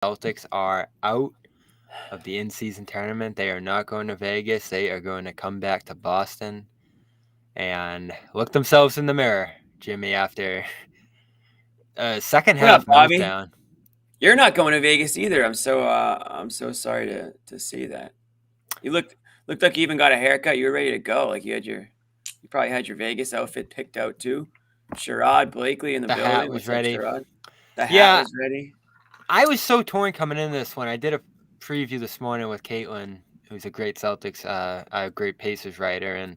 Celtics are out of the in-season tournament. They are not going to Vegas. They are going to come back to Boston and look themselves in the mirror, Jimmy, after a second half Bobby? meltdown. You're not going to Vegas either. I'm so sorry to see that. You looked like you even got a haircut. You were ready to go. Like you probably had your Vegas outfit picked out too. Sherrod Blakely in the building. Hat was What's up, ready. Sherrod? The hat was ready. I was so torn coming in this one. I did a preview this morning with Caitlin, who's a great Celtics, a great Pacers writer, and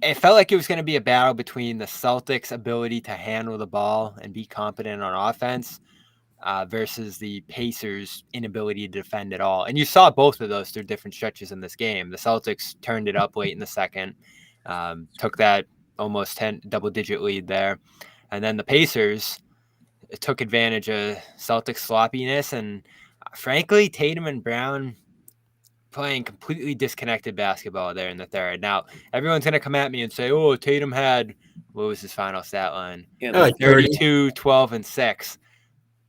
it felt like it was going to be a battle between the Celtics' ability to handle the ball and be competent on offense versus the Pacers' inability to defend at all. And you saw both of those through different stretches in this game. The Celtics turned it up late in the second, took that almost 10 double-digit lead there. And then the Pacers took advantage of Celtics' sloppiness. And frankly, Tatum and Brown playing completely disconnected basketball there in the third. Now, everyone's going to come at me and say, oh, Tatum had, what was his final stat line? Yeah, like 32, 12, and 6.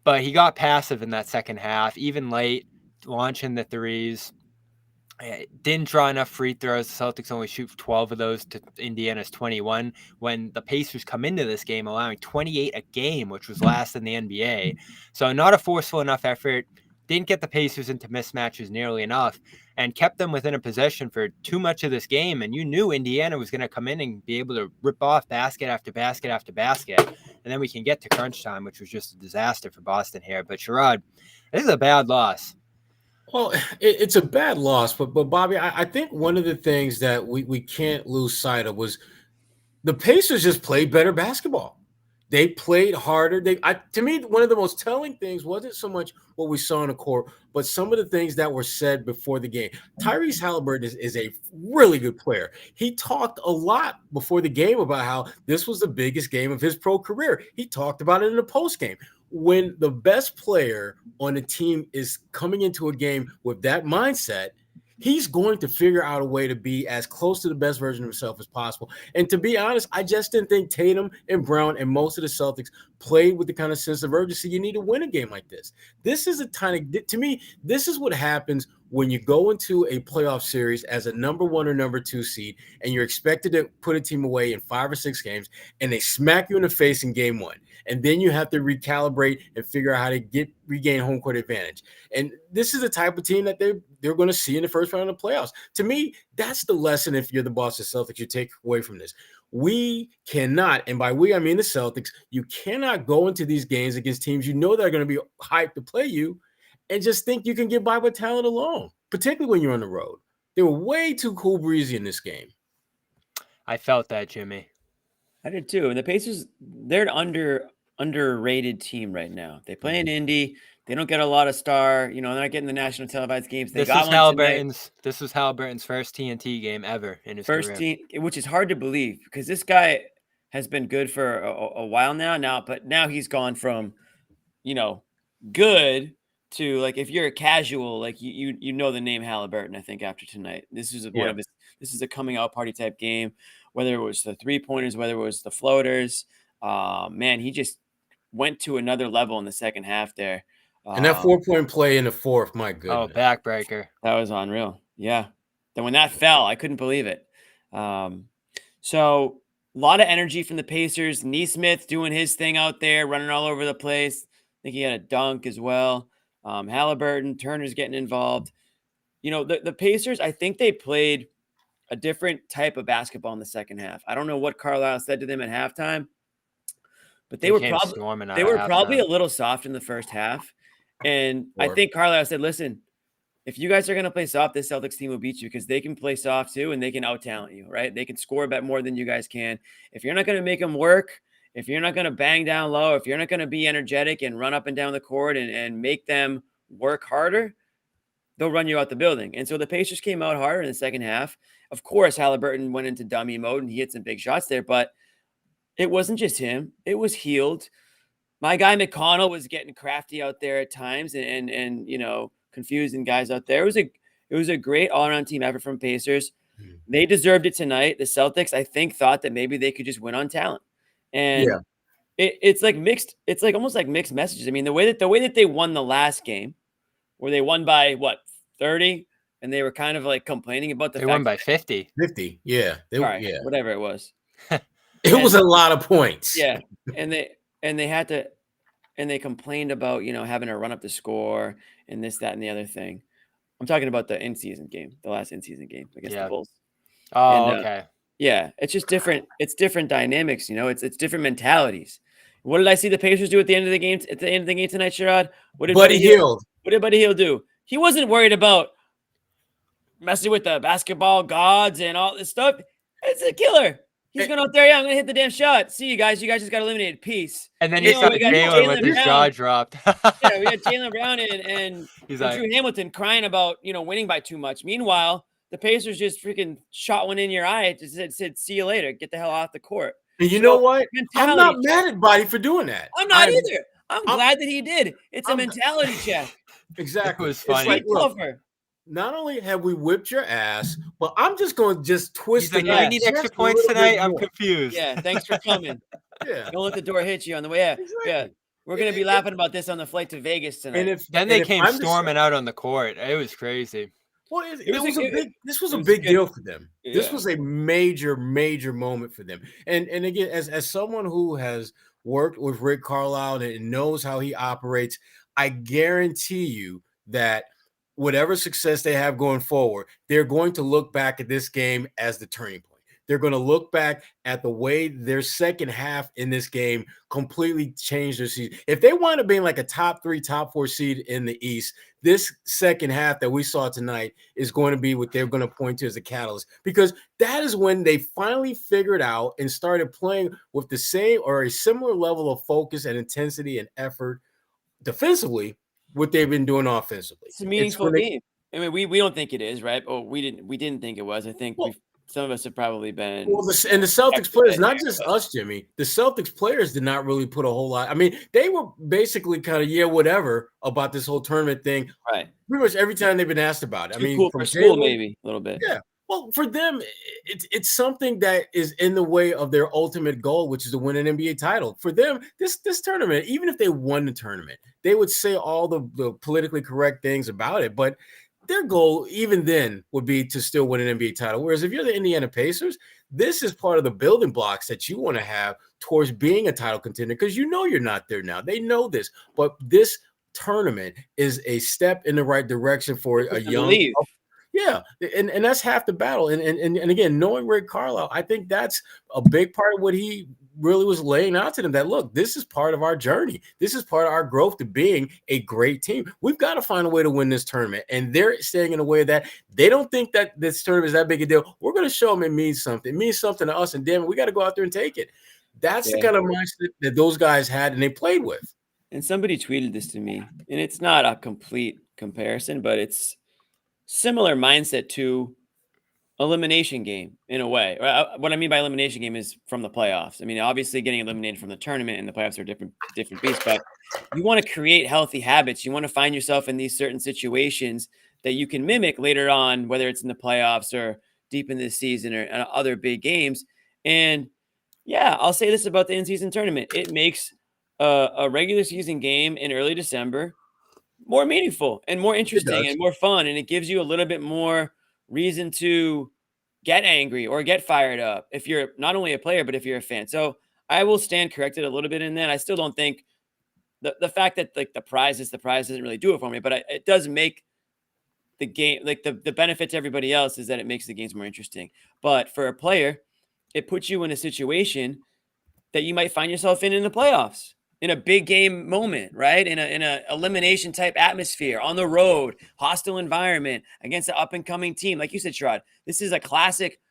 But he got passive in that second half, even late, launching the threes. Didn't draw enough free throws. The Celtics only shoot 12 of those to Indiana's 21, when the Pacers come into this game allowing 28 a game, which was last in the NBA. So not a forceful enough effort. Didn't get the Pacers into mismatches nearly enough and kept them within a possession for too much of this game. And you knew Indiana was going to come in and be able to rip off basket after basket after basket. And then we can get to crunch time, which was just a disaster for Boston here. But Sherrod, this is a bad loss. Well, it's a bad loss, but Bobby, I think one of the things that we can't lose sight of was the Pacers just played better basketball. They played harder. To me, one of the most telling things wasn't so much what we saw on the court, but some of the things that were said before the game. Tyrese Haliburton is a really good player. He talked a lot before the game about how this was the biggest game of his pro career. He talked about it in the post game. When the best player on the team is coming into a game with that mindset, he's going to figure out a way to be as close to the best version of himself as possible. And to be honest, I just didn't think Tatum and Brown and most of the Celtics played with the kind of sense of urgency you need to win a game like this. This is to me, this is what happens when you go into a playoff series as a number 1 or number 2 seed and you're expected to put a team away in 5 or 6 games and they smack you in the face in game 1. And then you have to recalibrate and figure out how to regain home court advantage. And this is the type of team that they're going to see in the first round of the playoffs. To me, that's the lesson if you're the Boston Celtics you take away from this. We cannot, and by we I mean the Celtics, you cannot go into these games against teams you know they're going to be hyped to play you and just think you can get by with talent alone, particularly when you're on the road. They were way too cool breezy in this game. I felt that, Jimmy. I did too. And the Pacers, they're an underrated team right now. They play in Indy. They don't get a lot of star. They're not getting the national televised games. This was Haliburton's first TNT game ever in his first career. Team, which is hard to believe because this guy has been good for a while now. But now he's gone from, good to like if you're a casual, like you know the name Haliburton. I think after tonight, this is this is a coming out party type game. Whether it was the 3-pointers, whether it was the floaters, man, he just went to another level in the second half there. And that 4-point play in the fourth, my goodness. Oh, backbreaker. That was unreal. Yeah. Then when that fell, I couldn't believe it. So a lot of energy from the Pacers. Nesmith doing his thing out there, running all over the place. I think he had a dunk as well. Haliburton, Turner's getting involved. The Pacers, I think they played a different type of basketball in the second half. I don't know what Carlisle said to them at halftime, but they were probably a little soft in the first half. And I think Carlisle said, listen, if you guys are going to play soft, this Celtics team will beat you because they can play soft too, and they can out-talent you, right? They can score a bit more than you guys can. If you're not going to make them work, if you're not going to bang down low, if you're not going to be energetic and run up and down the court and make them work harder, they'll run you out the building. And so the Pacers came out harder in the second half. Of course, Haliburton went into dummy mode and he hit some big shots there, but it wasn't just him. It was Healed. My guy McConnell was getting crafty out there at times and confusing guys out there. It was a great all-around team effort from Pacers. They deserved it tonight. The Celtics, I think, thought that maybe they could just win on talent. And it's like mixed. It's like almost like mixed messages. I mean, the way that they won the last game, where they won by what 30, and they were kind of like complaining about the They fact won by 50. 50. Yeah. sorry, Yeah. whatever it was. It was a lot of points. Yeah, and they had to, and they complained about having to run up the score and this, that, and the other thing. I'm talking about the in-season game, the last in-season game against the Yeah. Bulls. Oh, And, okay. Yeah, it's just different. It's different dynamics, it's different mentalities. What did I see the Pacers do at the end of the game? At the end of the game tonight, Sherrod? What did Buddy Hield. What did Buddy Hield do? He wasn't worried about messing with the basketball gods and all this stuff. It's a killer. He's going out there. Yeah, I'm going to hit the damn shot. See you guys. You guys just got eliminated. Peace. And then you saw Jaylen with his jaw dropped. Yeah, we got Jaylen Brown and He's like, Drew Hamilton crying about winning by too much. Meanwhile, the Pacers just freaking shot one in your eye. It just said, "See you later. Get the hell off the court." And you know what? I'm not mad at Buddy for doing that. I'm not either. I'm glad that he did. It's a mentality check. Exactly. It was funny. It's like, look, not only have we whipped your ass, but I'm just going to twist it. I need extra points tonight. I'm confused. Yeah, thanks for coming. Yeah. Don't let the door hit you on the way. Yeah, exactly. Yeah. We're going to be laughing about this on the flight to Vegas tonight. And then they came storming out on the court. It was crazy. Well, this was a big deal for them. Yeah. This was a major moment for them. And again, as someone who has worked with Rick Carlisle and knows how he operates, I guarantee you that whatever success they have going forward, they're going to look back at this game as the turning point. They're going to look back at the way their second half in this game completely changed their season. If they wind up being like a top 3, top 4 seed in the East, this second half that we saw tonight is going to be what they're going to point to as a catalyst, because that is when they finally figured out and started playing with the same or a similar level of focus and intensity and effort defensively what they've been doing offensively. It's a meaningful game. I mean, we don't think it is, right? Oh, we didn't think it was. I think some of us have probably been. Well, the Celtics players, not just us, Jimmy. The Celtics players did not really put a whole lot. I mean, they were basically kind of whatever about this whole tournament thing. Right. Pretty much every time they've been asked about it. I mean, cool for school, maybe a little bit. Yeah. Well, for them, it's something that is in the way of their ultimate goal, which is to win an NBA title. For them, this tournament, even if they won the tournament, they would say all the politically correct things about it, but their goal, even then, would be to still win an NBA title. Whereas if you're the Indiana Pacers, this is part of the building blocks that you want to have towards being a title contender, because you're not there now. They know this, but this tournament is a step in the right direction for a young. Yeah, and that's half the battle. And again, knowing Rick Carlisle, I think that's a big part of what he really was laying out to them, that look, this is part of our journey. This is part of our growth to being a great team. We've got to find a way to win this tournament. And they're staying in a way that they don't think that this tournament is that big a deal. We're going to show them it means something. It means something to us. And damn it, we got to go out there and take it. That's the kind of mindset that those guys had and they played with. And somebody tweeted this to me, and it's not a complete comparison, but it's similar mindset to elimination game in a way. What I mean by elimination game is from the playoffs. I mean, obviously getting eliminated from the tournament and the playoffs are different beasts, but you want to create healthy habits. You want to find yourself in these certain situations that you can mimic later on, whether it's in the playoffs or deep in this season or other big games. And yeah, I'll say this about the in-season tournament. It makes a regular season game in early December more meaningful and more interesting and more fun. And it gives you a little bit more reason to get angry or get fired up if you're not only a player, but if you're a fan. So I will stand corrected a little bit in that. I still don't think the fact that like the prize doesn't really do it for me, but it does make the game, like the benefit to everybody else is that it makes the games more interesting. But for a player, it puts you in a situation that you might find yourself in the playoffs, in a big game moment, right? In a elimination type atmosphere, on the road, hostile environment against an up and coming team. Like you said, Sherrod, this is a classic,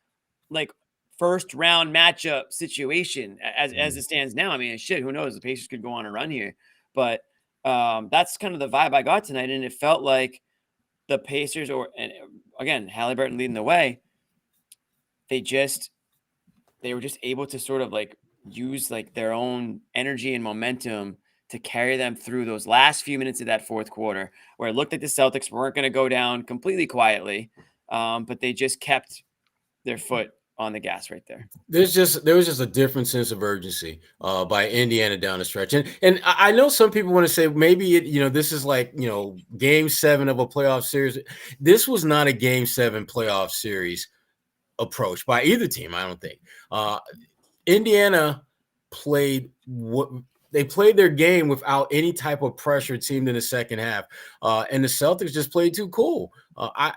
like first round matchup situation as it stands now. I mean, shit, who knows? The Pacers could go on a run here, but that's kind of the vibe I got tonight. And it felt like the Pacers, and again, Halliburton leading the way. They were just able to sort of like use like their own energy and momentum to carry them through those last few minutes of that fourth quarter, where it looked like the Celtics weren't going to go down completely quietly, but they just kept their foot on the gas right there. There was just a different sense of urgency by Indiana down the stretch, and I know some people want to say maybe this is like Game 7 of a playoff series. This was not a Game 7 playoff series approach by either team. I don't think Indiana played they played their game without any type of pressure. It seemed in the second half, and the Celtics just played too cool.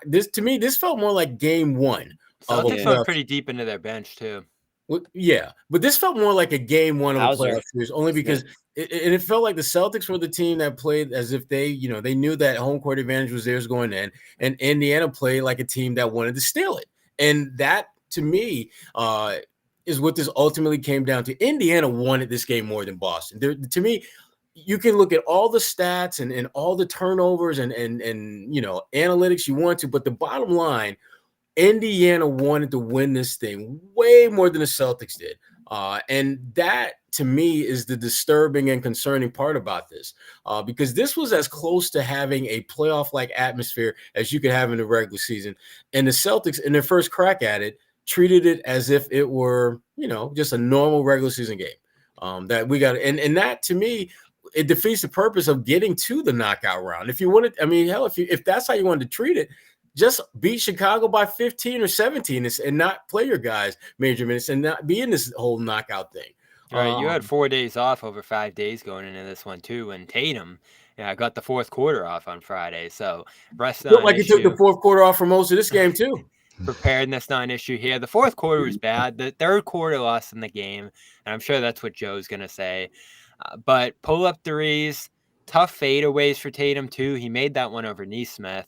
This felt more like Game 1. Celtics went pretty deep into their bench too. Yeah, but this felt more like a Game 1 of a playoff series, only because it felt like the Celtics were the team that played as if they knew that home court advantage was theirs going in, and Indiana played like a team that wanted to steal it. And that, to me, is what this ultimately came down to. Indiana wanted this game more than Boston. To me, you can look at all the stats and all the turnovers and analytics you want to, but the bottom line, Indiana wanted to win this thing way more than the Celtics did. And that, to me, is the disturbing and concerning part about this, because this was as close to having a playoff-like atmosphere as you could have in the regular season. And the Celtics, in their first crack at it, treated it as if it were, just a normal regular season game that we got. And that, to me, it defeats the purpose of getting to the knockout round. If you wanted, hell, if that's how you wanted to treat it, just beat Chicago by 15 or 17 and not play your guys major minutes and not be in this whole knockout thing. Right, you had 4 days off over 5 days going into this one too, and Tatum, got the fourth quarter off on Friday, so rest not like he took the fourth quarter off for most of this game too. Preparedness not an issue here. The fourth quarter was bad. The third quarter lost in the game, and I'm sure that's what Joe's gonna say. But pull up threes, tough fadeaways for Tatum too. He made that one over Nesmith.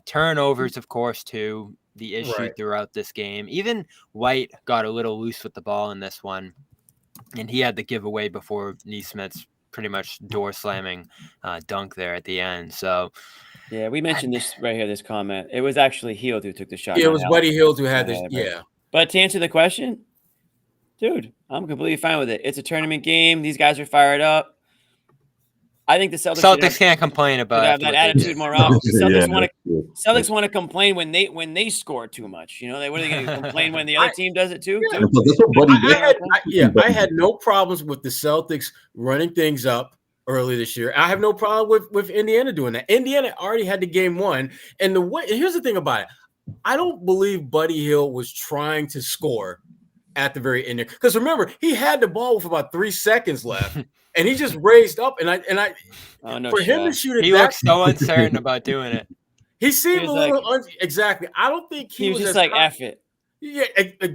Turnovers, of course, too, the issue throughout this game. Even White got a little loose with the ball in this one, and he had the giveaway before Nesmith's pretty much door slamming dunk there at the end. So, yeah, we mentioned this right here, this comment. It was actually Hield who took the shot. Yeah, it was Buddy Hield who had this. Yeah. But to answer the question, dude, I'm completely fine with it. It's a tournament game. These guys are fired up. I think the Celtics can't complain about have that attitude more often. Celtics want to complain when they score too much. What are they going to complain when the other team does it too? I had no problems with the Celtics running things up early this year. I have no problem with Indiana doing that. Indiana already had the game won, and here's the thing about it. I don't believe Buddy Hield was trying to score at the very end, because remember, he had the ball with about 3 seconds left. And he just raised up, and I for him to shoot it, he looks so uncertain about doing it. He seemed a little exactly. I don't think he was just like F it. Yeah,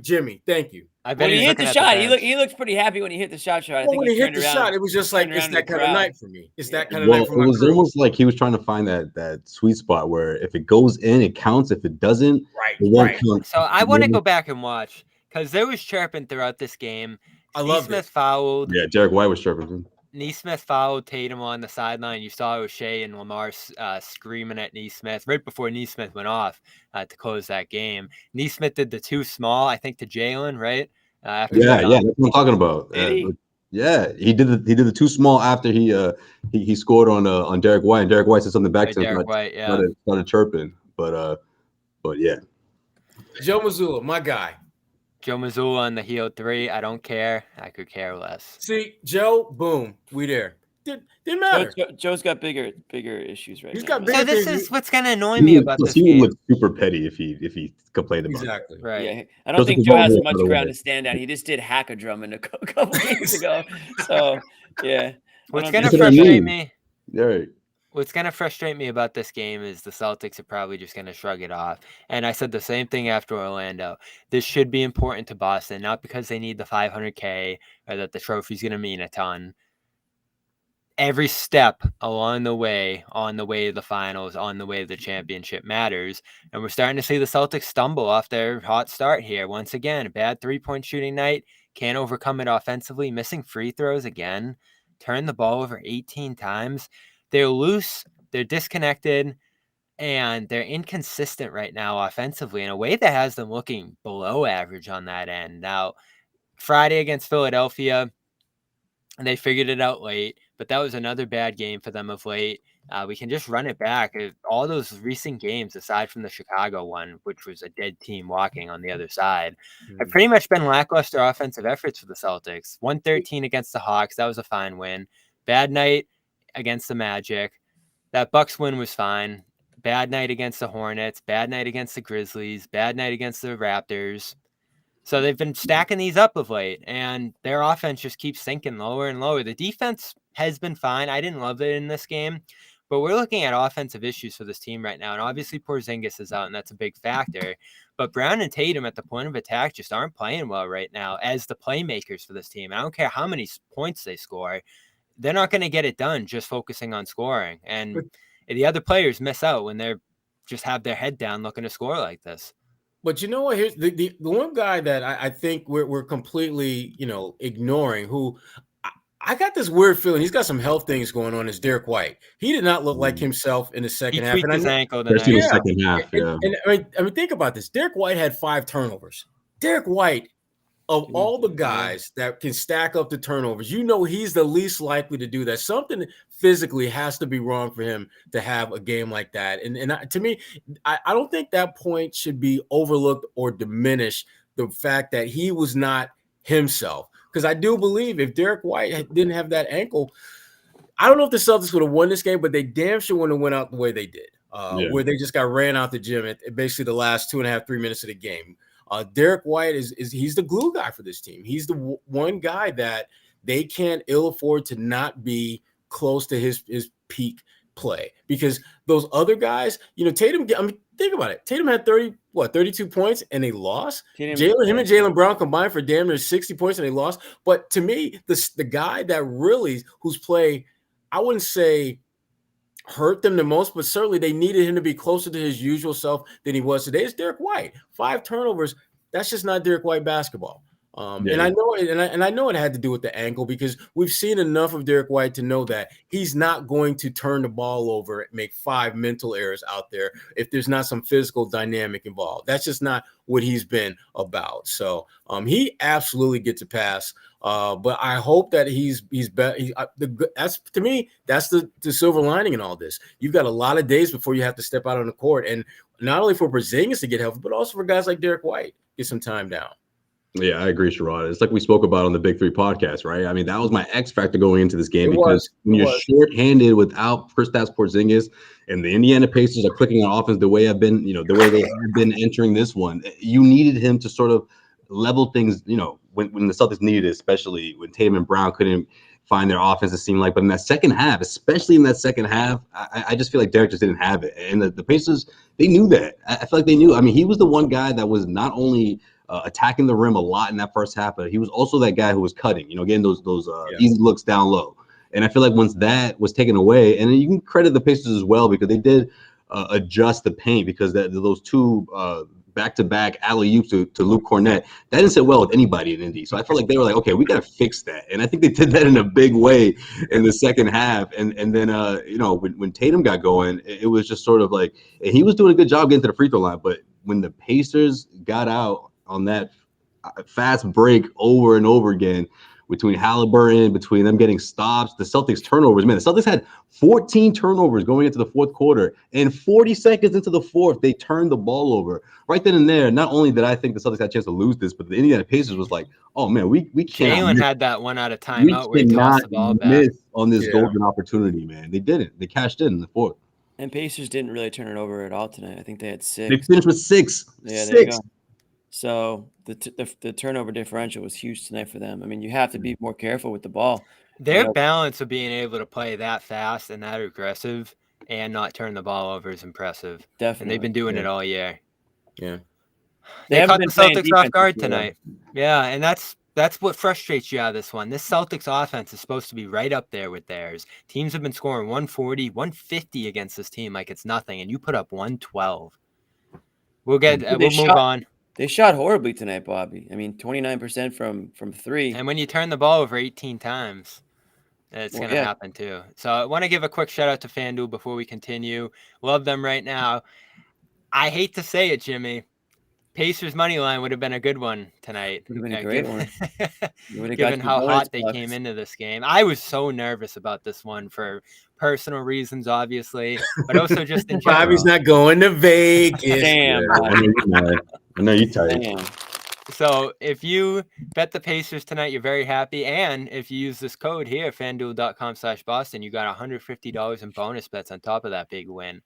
Jimmy, thank you. I bet when he hit the shot, he looked pretty happy when he hit the shot. I think when he hit the shot, it was just like it's that kind of night for me. It's that kind of night for me. It was almost like he was trying to find that sweet spot where if it goes in, it counts. If it doesn't, it won't count. So I want to go back and watch, because there was chirping throughout this game. I love Nesmith fouled. Yeah, Derek White was chirping. Nesmith fouled Tatum on the sideline. You saw O'Shea and Lamar screaming at Nesmith right before Nesmith went off to close that game. Nesmith did the too small, I think, to Jaylen, right? That's what I'm talking about. He did the too small after he scored on Derek White, and Derek White said something back to him. Derek White, started chirping, but yeah. Joe Mazzulla, my guy. Joe Mazzulla on the Hield 3. I don't care. I could care less. See, Joe, boom, we there. Didn't matter. Joe's got bigger issues right now. So this is what's going to annoy me about this game. He would look super petty if he complained about exactly. it. Right. Yeah, I don't think Joe has much ground to stand on. He just did hack a drum in a couple games ago. So, yeah. What's going to frustrate me? Right. What's going to frustrate me about this game is the Celtics are probably just going to shrug it off. And I said the same thing after Orlando. This should be important to Boston, not because they need the $500K or that the trophy's going to mean a ton. Every step along the way, on the way to the finals, on the way to the championship matters. And we're starting to see the Celtics stumble off their hot start here. Once again, a bad three-point shooting night. Can't overcome it offensively. Missing free throws again. Turned the ball over 18 times. They're loose, they're disconnected, and they're inconsistent right now offensively in a way that has them looking below average on that end. Now, Friday against Philadelphia, they figured it out late, but that was another bad game for them of late. we can just run it back. All those recent games, aside from the Chicago one, which was a dead team walking on the other side, have pretty much been lackluster offensive efforts for the Celtics. 113 against the Hawks. That was a fine win. Bad night against the Magic. That Bucks win was fine. Bad night against the Hornets. Bad night against the Grizzlies. Bad night against the Raptors. So they've been stacking these up of late, and their offense just keeps sinking lower and lower. The defense has been fine. I didn't love it in this game, but we're looking at offensive issues for this team right now. And obviously Porzingis is out, and that's a big factor. But Brown and Tatum at the point of attack just aren't playing well right now as the playmakers for this team. I don't care how many points they score. They're not going to get it done just focusing on scoring. And the other players miss out when they're just have their head down looking to score like this. But you know what? Here's the one guy that I think we're completely, ignoring, who I got this weird feeling he's got some health things going on, is Derek White. He did not look like himself in the second half. He tweaked his ankle especially tonight. in the second half. Yeah. And I mean, think about this. Derek White had 5 turnovers. Derek White, of all the guys that can stack up the turnovers, he's the least likely to do that. Something physically has to be wrong for him to have a game like that. And to me, I don't think that point should be overlooked or diminished, the fact that he was not himself. Because I do believe if Derek White didn't have that ankle, I don't know if the Celtics would have won this game, but they damn sure wouldn't have went out the way they did, where they just got ran out the gym at basically the last 2.5, 3 minutes of the game. Derek White he's the glue guy for this team. He's the one guy that they can't ill afford to not be close to his peak play, because those other guys, Tatum, I mean, think about it. Tatum had 32 points and they lost. Him and Jaylen Brown combined for damn near 60 points and they lost. But to me, the guy that really, whose play, I wouldn't say hurt them the most, but certainly they needed him to be closer to his usual self than he was today, is Derek White. 5 turnovers. That's just not Derek White basketball. And I know it, and I know it had to do with the ankle, because we've seen enough of Derek White to know that he's not going to turn the ball over and make 5 mental errors out there if there's not some physical dynamic involved. That's just not what he's been about. So he absolutely gets a pass. But I hope that he's better. That's, to me, that's the silver lining in all this. You've got a lot of days before you have to step out on the court, and not only for Porzingis to get healthy, but also for guys like Derek White get some time down. Yeah, I agree, Sherrod. It's like we spoke about on the Big 3 podcast, right? I mean, that was my X factor going into this game, because when you're shorthanded without Kristaps Porzingis, and the Indiana Pacers are clicking on offense the way the way they have been entering this one, you needed him to sort of level things, when the Celtics needed it, especially when Tatum and Brown couldn't find their offense, it seemed like. But in that second half, especially in that second half, I just feel like Derek just didn't have it. And the Pacers, they knew that. I feel like they knew. I mean, he was the one guy that was not only attacking the rim a lot in that first half, but he was also that guy who was cutting, getting those easy looks down low. And I feel like once that was taken away, and you can credit the Pacers as well, because they did adjust the paint, because those 2 back-to-back alley-oops to Luke Cornett, that didn't sit well with anybody in Indy. So I felt like they were like, okay, we got to fix that. And I think they did that in a big way in the second half. And then, when Tatum got going, it was just sort of like, and he was doing a good job getting to the free throw line. But when the Pacers got out on that fast break over and over again, between Halliburton, between them getting stops, the Celtics turnovers, man, the Celtics had 14 turnovers going into the fourth quarter, and 40 seconds into the fourth, they turned the ball over. Right then and there, not only did I think the Celtics had a chance to lose this, but the Indiana Pacers was like, oh man, we can't. Jaylen had that one out of timeout where he tossed the ball back. On this golden opportunity, man. They didn't. They cashed in the fourth. And Pacers didn't really turn it over at all tonight. I think they had 6. They finished with 6. Yeah, there you go. So the turnover differential was huge tonight for them. I mean, you have to be more careful with the ball. Their balance of being able to play that fast and that aggressive and not turn the ball over is impressive. Definitely. And they've been doing it all year. Yeah. They caught the Celtics off guard tonight. Yeah, and that's what frustrates you out of this one. This Celtics offense is supposed to be right up there with theirs. Teams have been scoring 140, 150 against this team like it's nothing, and you put up 112. We'll move on. They shot horribly tonight, Bobby. I mean, 29% from 3. And when you turn the ball over 18 times, it's going to happen too. So I want to give a quick shout out to FanDuel before we continue. Love them right now. I hate to say it, Jimmy. Pacers money line would have been a good one tonight. Would have been a great one. Given how hot they came into this game. I was so nervous about this one for personal reasons, obviously, but also just in general. Bobby's not going to Vegas. Damn, I know you're tight. Damn. So if you bet the Pacers tonight, you're very happy. And if you use this code here, fanduel.com/Boston, you got $150 in bonus bets on top of that big win.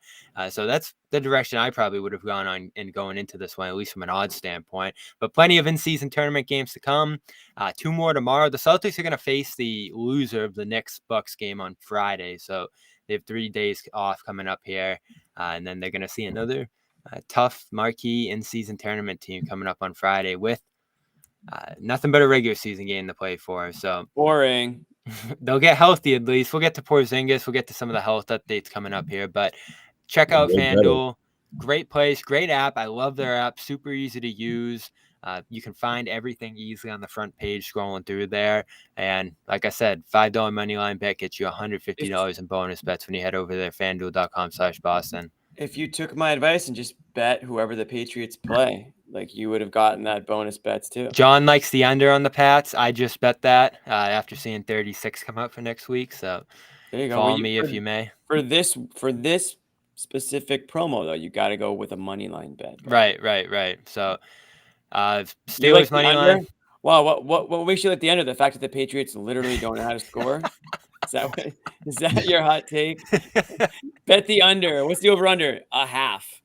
So that's the direction I probably would have gone on in going into this one, at least from an odds standpoint. But plenty of in-season tournament games to come. 2 more tomorrow. The Celtics are going to face the loser of the Knicks-Bucks game on Friday. So they have 3 days off coming up here. And then they're going to see another tough marquee in-season tournament team coming up on Friday with nothing but a regular season game to play for. So boring. They'll get healthy at least. We'll get to Porzingis. We'll get to some of the health updates coming up here. But check out FanDuel. Great place, great app. I love their app. Super easy to use. You can find everything easily on the front page scrolling through there. And like I said, $5 money line bet gets you $150 in bonus bets when you head over there, fanduel.com/Boston. If you took my advice and just bet whoever the Patriots play, like you would have gotten that bonus bets too. John likes the under on the Pats. I just bet that after seeing 36 come up for next week. So there you go. Follow me if you may. For this specific promo though, you got to go with a money line bet. Right. So Steelers money line. Wow, what makes you like the under? The fact that the Patriots literally don't know how to score? Is that your hot take? Bet the under. What's the over-under? A half.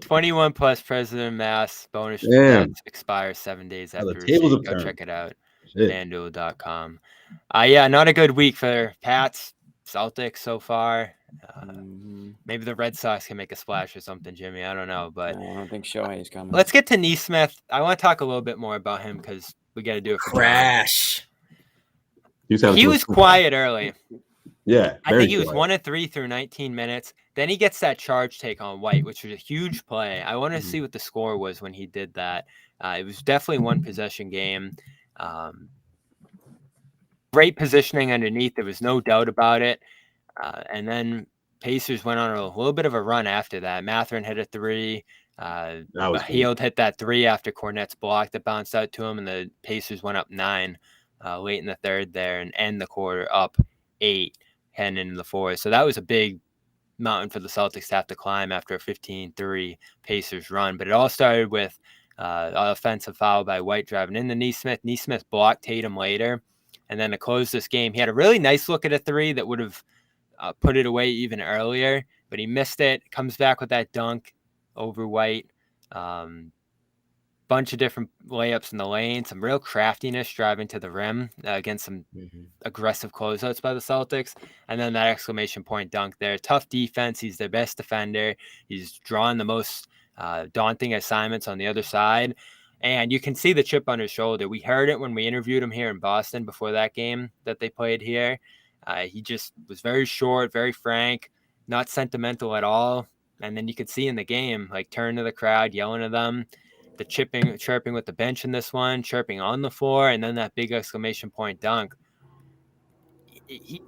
21 plus President Mass bonus bets expires 7 days after receipt. Go check it out. FanDuel.com. Not a good week for Pats, Celtics so far. Maybe the Red Sox can make a splash or something, Jimmy. I don't know, but I don't think Shohei's coming. Let's get to Neesmith. I want to talk a little bit more about him because we got to do it for Crash. He was quiet early. Yeah, I think he was 1 of 3 through 19 minutes. Then he gets that charge take on White, which was a huge play. I want to see what the score was when he did that. It was definitely one possession game. Great positioning underneath. There was no doubt about it. And then Pacers went on a little bit of a run after that. Mathurin hit a 3. Hield hit that 3 after Cornette's block that bounced out to him, and the Pacers went up 9 late in the third there and end the quarter up 8 heading into the fourth. So that was a big mountain for the Celtics to have to climb after a 15-3 Pacers run. But it all started with an offensive foul by White driving into Neesmith. Neesmith blocked Tatum later. And then to close this game, he had a really nice look at a 3 that would have put it away even earlier, but he missed it. Comes back with that dunk over White. Bunch of different layups in the lane, some real craftiness driving to the rim against some aggressive closeouts by the Celtics. And then that exclamation point dunk there. Tough defense. He's their best defender. He's drawn the most daunting assignments on the other side. And you can see the chip on his shoulder. We heard it when we interviewed him here in Boston before that game that they played here. He just was very short, very frank, not sentimental at all. And then you could see in the game, like turn to the crowd, yelling at them, the chirping with the bench in this one, chirping on the floor, and then that big exclamation point dunk.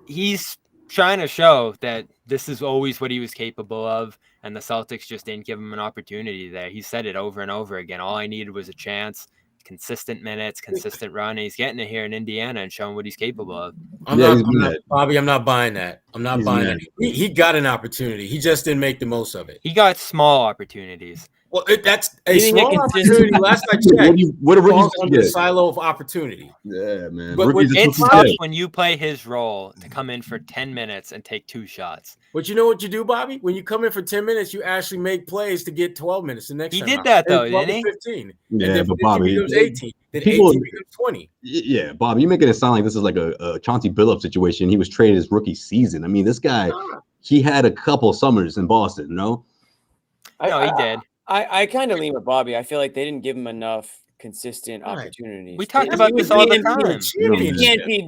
He's trying to show that this is always what he was capable of, and the Celtics just didn't give him an opportunity there. He said it over and over again. All I needed was a chance. Consistent minutes, consistent run. He's getting it here in Indiana and showing what he's capable of. Bobby, I'm not buying that. I'm not buying it. He got an opportunity. He just didn't make the most of it. He got small opportunities. Well, that's a small opportunity. Last I checked, what a rookie under the silo of opportunity. Yeah, man. But it's tough when you play his role to come in for 10 minutes and take 2 shots. But you know what you do, Bobby? When you come in for 10 minutes, you actually make plays to get 12 minutes the next time. He did that, though, didn't he? 15. Yeah, and then but Bobby, it was 18. Then 18 becomes 20. Yeah, Bobby, you're making it sound like this is like a Chauncey Billups situation. He was traded his rookie season. I mean, this guy, he had a couple summers in Boston, no? No, he did. I kind of lean with Bobby. I feel like they didn't give him enough consistent opportunities. We talked about this all the time.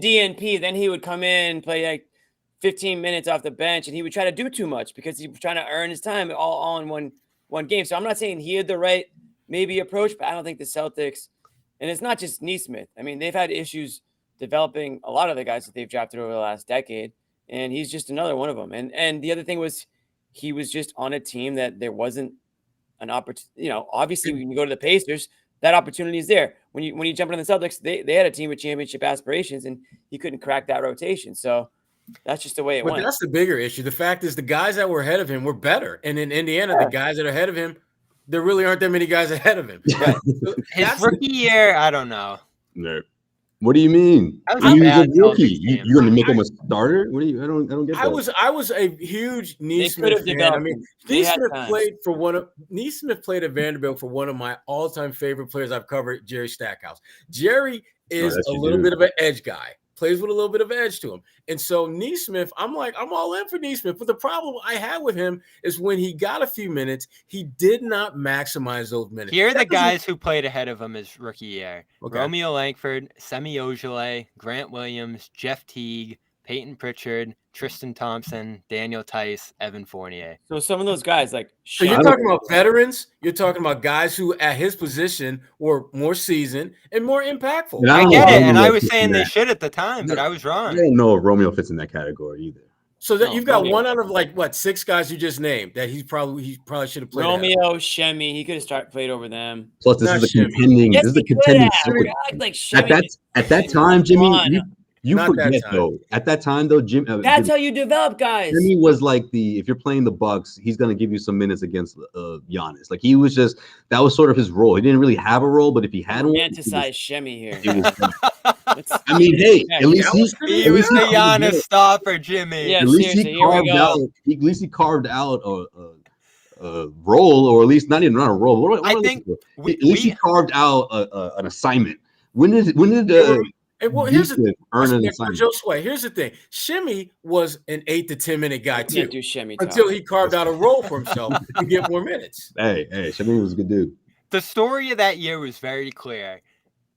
DNP. Then he would come in, play like 15 minutes off the bench, and he would try to do too much because he was trying to earn his time all in one game. So I'm not saying he had the right maybe approach, but I don't think the Celtics, and it's not just Neesmith. I mean, they've had issues developing a lot of the guys that they've drafted over the last decade, and he's just another one of them. And the other thing was he was just on a team that there wasn't an opportunity. Obviously when you go to the Pacers, that opportunity is there. When you jump into the Celtics, they had a team with championship aspirations, and he couldn't crack that rotation. So that's just the way it went. But that's the bigger issue. The fact is, the guys that were ahead of him were better, and in Indiana, the guys that are ahead of him, there really aren't that many guys ahead of him. Right. So His rookie year, I don't know. No. What do you mean? That was He's a bad a rookie. Celtics team. You're going to make him a starter? What do you? I don't get that. I was a huge They Neesmith could have fan. I mean, developed. They had Neesmith played at Vanderbilt for one of my all-time favorite players I've covered, Jerry Stackhouse. Jerry is a little bit of an edge guy. Plays with a little bit of edge to him. And so Neesmith, I'm all in for Neesmith. But the problem I had with him is when he got a few minutes, he did not maximize those minutes. Here are the guys who played ahead of him his rookie year. Okay. Romeo Langford, Semi Ojeleye, Grant Williams, Jeff Teague, Peyton Pritchard, Tristan Thompson, Daniel Tice, Evan Fournier. So some of those guys, like, so you're talking about veterans. You're talking about guys who, at his position, were more seasoned and more impactful. I get it, and I was saying they should at the time, but I was wrong. I don't know if Romeo fits in that category either. So that you've got one out of 6 guys you just named that he probably should have played. Romeo, Shemi, he could have played over them. Plus, this is a contending. Yes, This is a contending. At that time, Jimmy. You forget though. At that time, though, Jim. That's how you develop guys. Jimmy was like if you're playing the Bucks, he's gonna give you some minutes against Giannis. Like he was just that was sort of his role. He didn't really have a role, but if he had one, romanticize Shemi here. I mean, hey, at least he was the Giannis stopper, Jimmy. Yeah, at least he carved out. At least he carved out a role, or at least not a role. I think at least he carved out an assignment. When did well, here's the thing. Josue, here's the thing. Shimmy was an 8 to 10 minute guy too. Can't do Shemi until he carved out a role for himself to get more minutes. Hey, Shimmy was a good dude. The story of that year was very clear.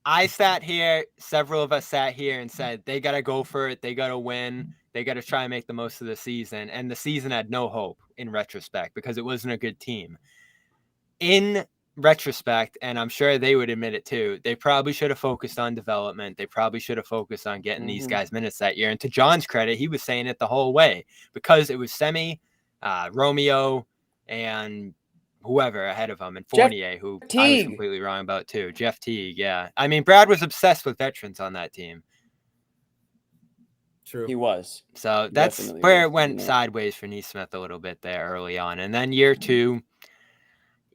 I sat here, several of us sat here and said they got to go for it. They got to win. They got to try and make the most of the season. And the season had no hope in retrospect because it wasn't a good team. In retrospect, and I'm sure they would admit it too, they probably should have focused on development. They probably should have focused on getting these guys minutes that year. And to John's credit, he was saying it the whole way because it was Semi, Romeo, and whoever ahead of him, and Fournier, who I was completely wrong about too. Jeff Teague, yeah. I mean, Brad was obsessed with veterans on that team. True. He was. So that's where it went sideways for Neesmith a little bit there early on. And then year 2,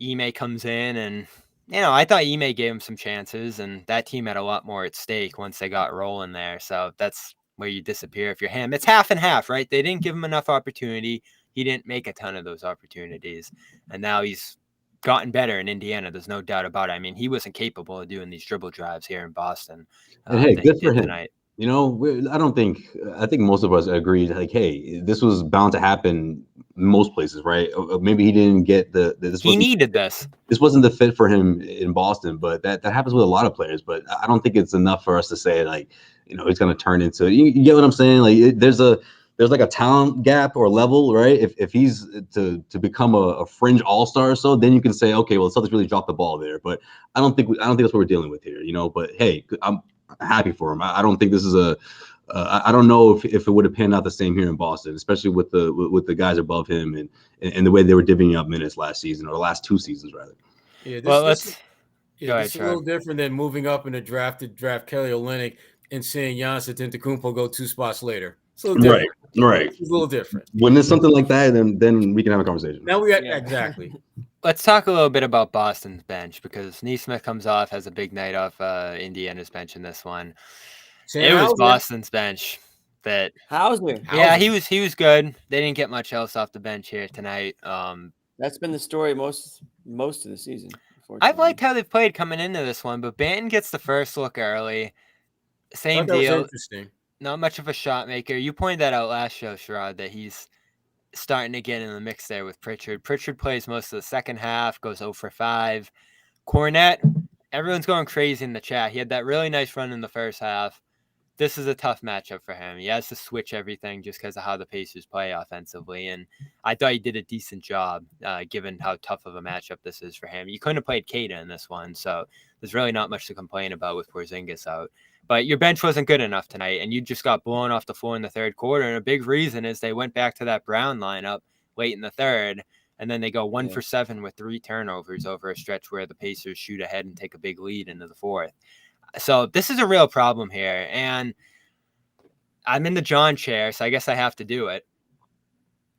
Ime comes in, and I thought Ime gave him some chances, and that team had a lot more at stake once they got rolling there. So that's where you disappear if you're him. It's half and half, right? They didn't give him enough opportunity. He didn't make a ton of those opportunities, and now he's gotten better in Indiana. There's no doubt about it. I mean, he wasn't capable of doing these dribble drives here in Boston. Hey, good for him. Tonight. I think most of us agreed, like, hey, this was bound to happen in most places, right? Maybe he didn't get he needed this. This wasn't the fit for him in Boston, but that happens with a lot of players. But I don't think it's enough for us to say, like, he's going to turn into, you get what I'm saying? Like, there's like a talent gap or level, right? If he's to become a fringe all-star or so, then you can say, okay, well, the Celtics really dropped the ball there. But I don't think that's what we're dealing with here, But hey, I'm happy for him. I don't think this is I don't know if it would have panned out the same here in Boston, especially with the guys above him and the way they were divvying up minutes last season, or the last 2 seasons rather. Yeah, this is a little different than moving up in the draft to draft Kelly Olynyk and seeing Giannis Antetokounmpo go 2 spots later. It's a little different. Right. It's a little different. When there's something like that, then we can have a conversation. Now exactly. Let's talk a little bit about Boston's bench, because Neesmith comes off, has a big night off Indiana's bench in this one. It was Boston's bench that Hauser. Yeah, he was good. They didn't get much else off the bench here tonight. That's been the story most of the season. I've liked how they've played coming into this one, but Banton gets the first look early. Same deal. Interesting. Not much of a shot maker. You pointed that out last show, Sherrod, that he's starting to get in the mix there with Pritchard. Pritchard plays most of the second half, goes 0 for 5. Cornette, everyone's going crazy in the chat. He had that really nice run in the first half. This is a tough matchup for him. He has to switch everything just because of how the Pacers play offensively. And I thought he did a decent job given how tough of a matchup this is for him. You couldn't have played Keita in this one, so there's really not much to complain about with Porzingis out. But your bench wasn't good enough tonight, and you just got blown off the floor in the third quarter. And a big reason is they went back to that Brown lineup late in the third, And then they go 1 for 7 with 3 turnovers over a stretch where the Pacers shoot ahead and take a big lead into the fourth. So this is a real problem here. And I'm in the John chair, so I guess I have to do it.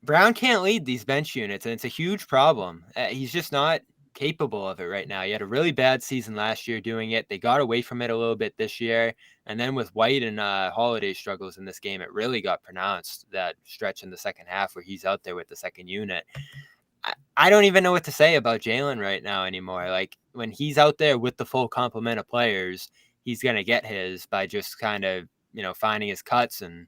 Brown can't lead these bench units, and it's a huge problem. He's just not capable of it right now. He had a really bad season last year doing it. They got away from it a little bit this year. And then with White and Holiday struggles in this game, it really got pronounced, that stretch in the second half where he's out there with the second unit. I don't even know what to say about Jaylen right now anymore. Like, when he's out there with the full complement of players, he's going to get his by just kind of, finding his cuts and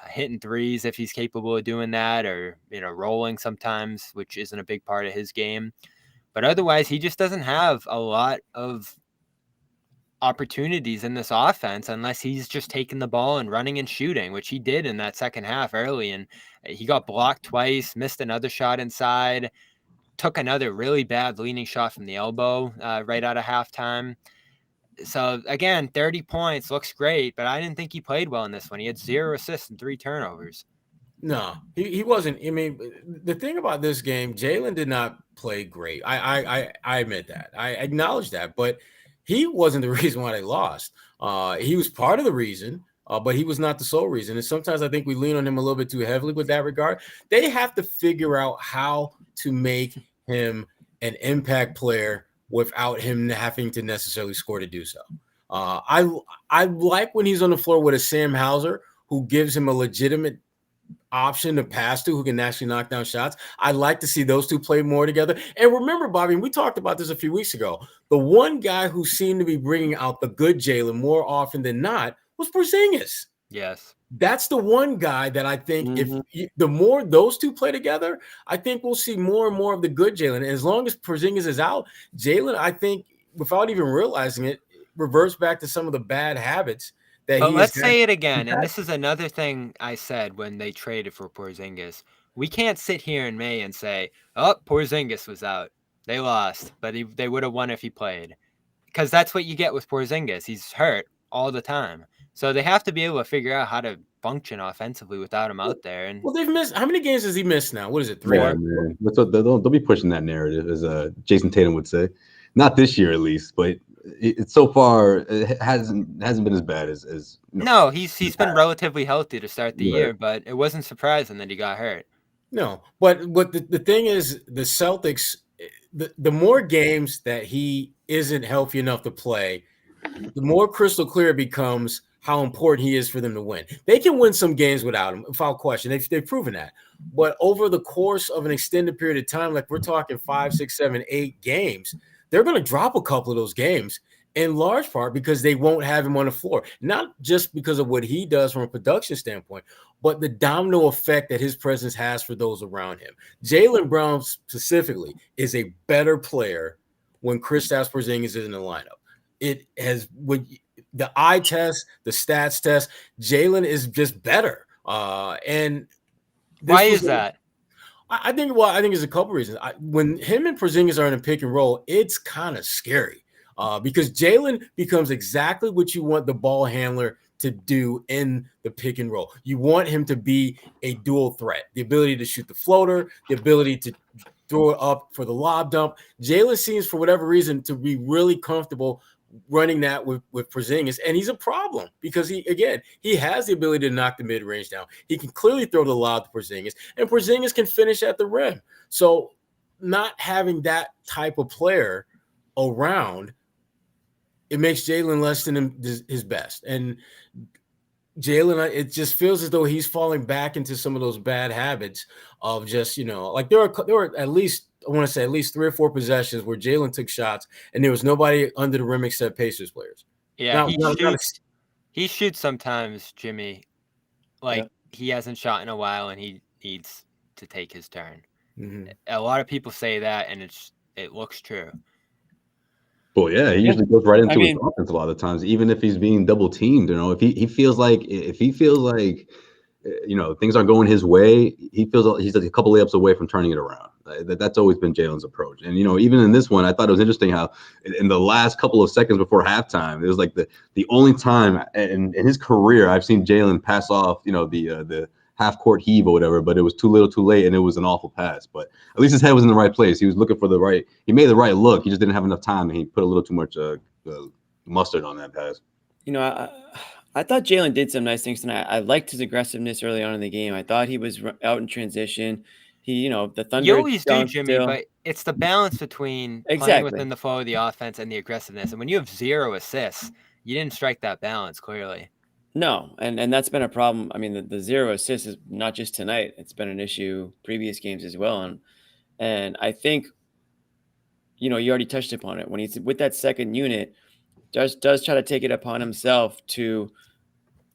hitting threes if he's capable of doing that, or, rolling sometimes, which isn't a big part of his game. But otherwise, he just doesn't have a lot of opportunities in this offense unless he's just taking the ball and running and shooting, which he did in that second half early. And he got blocked twice, missed another shot inside, took another really bad leaning shot from the elbow right out of halftime. So again, 30 points looks great, but I didn't think he played well in this one. He had 0 assists and 3 turnovers. No, he wasn't. I mean, the thing about this game, Jaylen did not play great. I admit that. I acknowledge that, but he wasn't the reason why they lost. He was part of the reason, but he was not the sole reason. And sometimes I think we lean on him a little bit too heavily with that regard. They have to figure out how to make him an impact player without him having to necessarily score to do so. I like when he's on the floor with a Sam Hauser who gives him a legitimate option to pass to, who can actually knock down shots. I'd like to see those two play more together. And remember, Bobby, we talked about this a few weeks ago. The one guy who seemed to be bringing out the good Jaylen more often than not was Porzingis. Yes. That's the one guy that I think if the more those two play together, I think we'll see more and more of the good Jaylen. And as long as Porzingis is out, Jaylen, I think, without even realizing it, reverts back to some of the bad habits. But let's say it again, and this is another thing I said when they traded for Porzingis. We can't sit here in May and say, oh, Porzingis was out. They lost, but they would have won if he played. Because that's what you get with Porzingis. He's hurt all the time. So they have to be able to figure out how to function offensively without him out there. And they've missed. How many games has he missed now? What is it, 3? Yeah, man. Don't be pushing that narrative, as Jason Tatum would say. Not this year, at least, but it's so far it hasn't been as bad as no, he's been relatively healthy to start the year, but it wasn't surprising that he got hurt. No, but the thing is, the Celtics, the more games that he isn't healthy enough to play, the more crystal clear it becomes how important he is for them to win. They can win some games without him, without question. They've proven that. But over the course of an extended period of time, like we're talking 5, 6, 7, 8 games, they're going to drop a couple of those games, in large part because they won't have him on the floor. Not just because of what he does from a production standpoint, but the domino effect that his presence has for those around him. Jaylen Brown specifically is a better player when Kristaps Porzingis is in the lineup. It has, with the eye test, the stats test, Jaylen is just better. And why is that? I think there's a couple reasons. When him and Porzingis are in a pick and roll, it's kind of scary because Jaylen becomes exactly what you want the ball handler to do in the pick and roll. You want him to be a dual threat, the ability to shoot the floater, the ability to throw it up for the lob dump. Jaylen seems, for whatever reason, to be really comfortable running that with Porzingis, and he's a problem because he has the ability to knock the mid-range down. He can clearly throw the lob to Porzingis, and Porzingis can finish at the rim. So not having that type of player around, it makes Jaylen less than his best. And Jaylen, it just feels as though he's falling back into some of those bad habits of just, like there were at least, I want to say at least 3 or 4 possessions where Jaylen took shots and there was nobody under the rim except Pacers players. Yeah, he shoots sometimes, Jimmy, like he hasn't shot in a while and he needs to take his turn. Mm-hmm. A lot of people say that, and it looks true. Well, yeah, he usually goes right into his offense a lot of the times, even if he's being double teamed. If he feels like things aren't going his way, he feels like he's like a couple layups away from turning it around. That's always been Jaylen's approach. And even in this one, I thought it was interesting how in the last couple of seconds before halftime, it was like the only time in his career I've seen Jaylen pass off the half court heave or whatever, but it was too little, too late, and it was an awful pass. But at least his head was in the right place. He was looking for he made the right look. He just didn't have enough time, and he put a little too much mustard on that pass. I thought Jaylen did some nice things tonight. I liked his aggressiveness early on in the game. I thought he was out in transition. The Thunder. You always do, Jimmy, but it's the balance between playing within the flow of the offense and the aggressiveness. And when you have 0 assists, you didn't strike that balance clearly. No, and that's been a problem. I mean, the 0 assists is not just tonight. It's been an issue previous games as well. And I think, you already touched upon it. When he's with that second unit, does try to take it upon himself to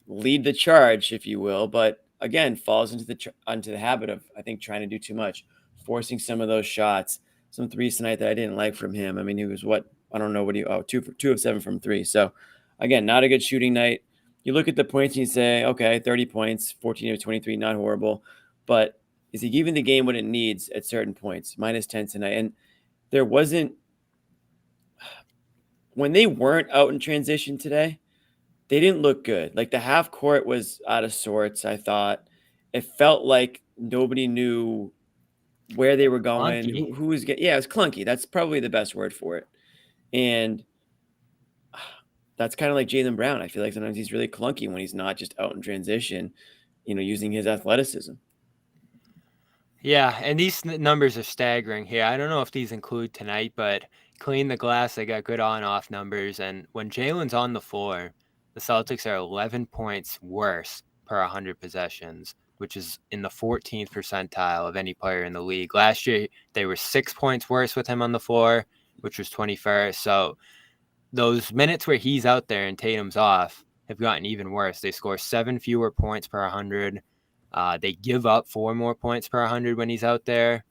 lead the charge, if you will, but again, falls into the habit of, I think, trying to do too much, forcing some of those shots, some threes tonight that I didn't like from him. I mean, he was I don't know what 2 of 7 from 3. So again, not a good shooting night. You look at the points and you say, okay, 30 points, 14 of 23, not horrible, but is he giving the game what it needs at certain points? -10 tonight. And there wasn't, when they weren't out in transition today, they didn't look good. Like the half court was out of sorts, I thought. It felt like nobody knew where they were going, who was getting. Yeah, it was clunky. That's probably the best word for it. And that's kind of like Jaylen Brown. I feel like sometimes he's really clunky when he's not just out in transition, using his athleticism. Yeah, and these numbers are staggering here. I don't know if these include tonight, but clean the glass, they got good on-off numbers. And when Jaylen's on the floor, the Celtics are 11 points worse per 100 possessions, which is in the 14th percentile of any player in the league. Last year, they were 6 points worse with him on the floor, which was 21st. So those minutes where he's out there and Tatum's off have gotten even worse. They score 7 fewer points per 100. They give up 4 more points per 100 when he's out there.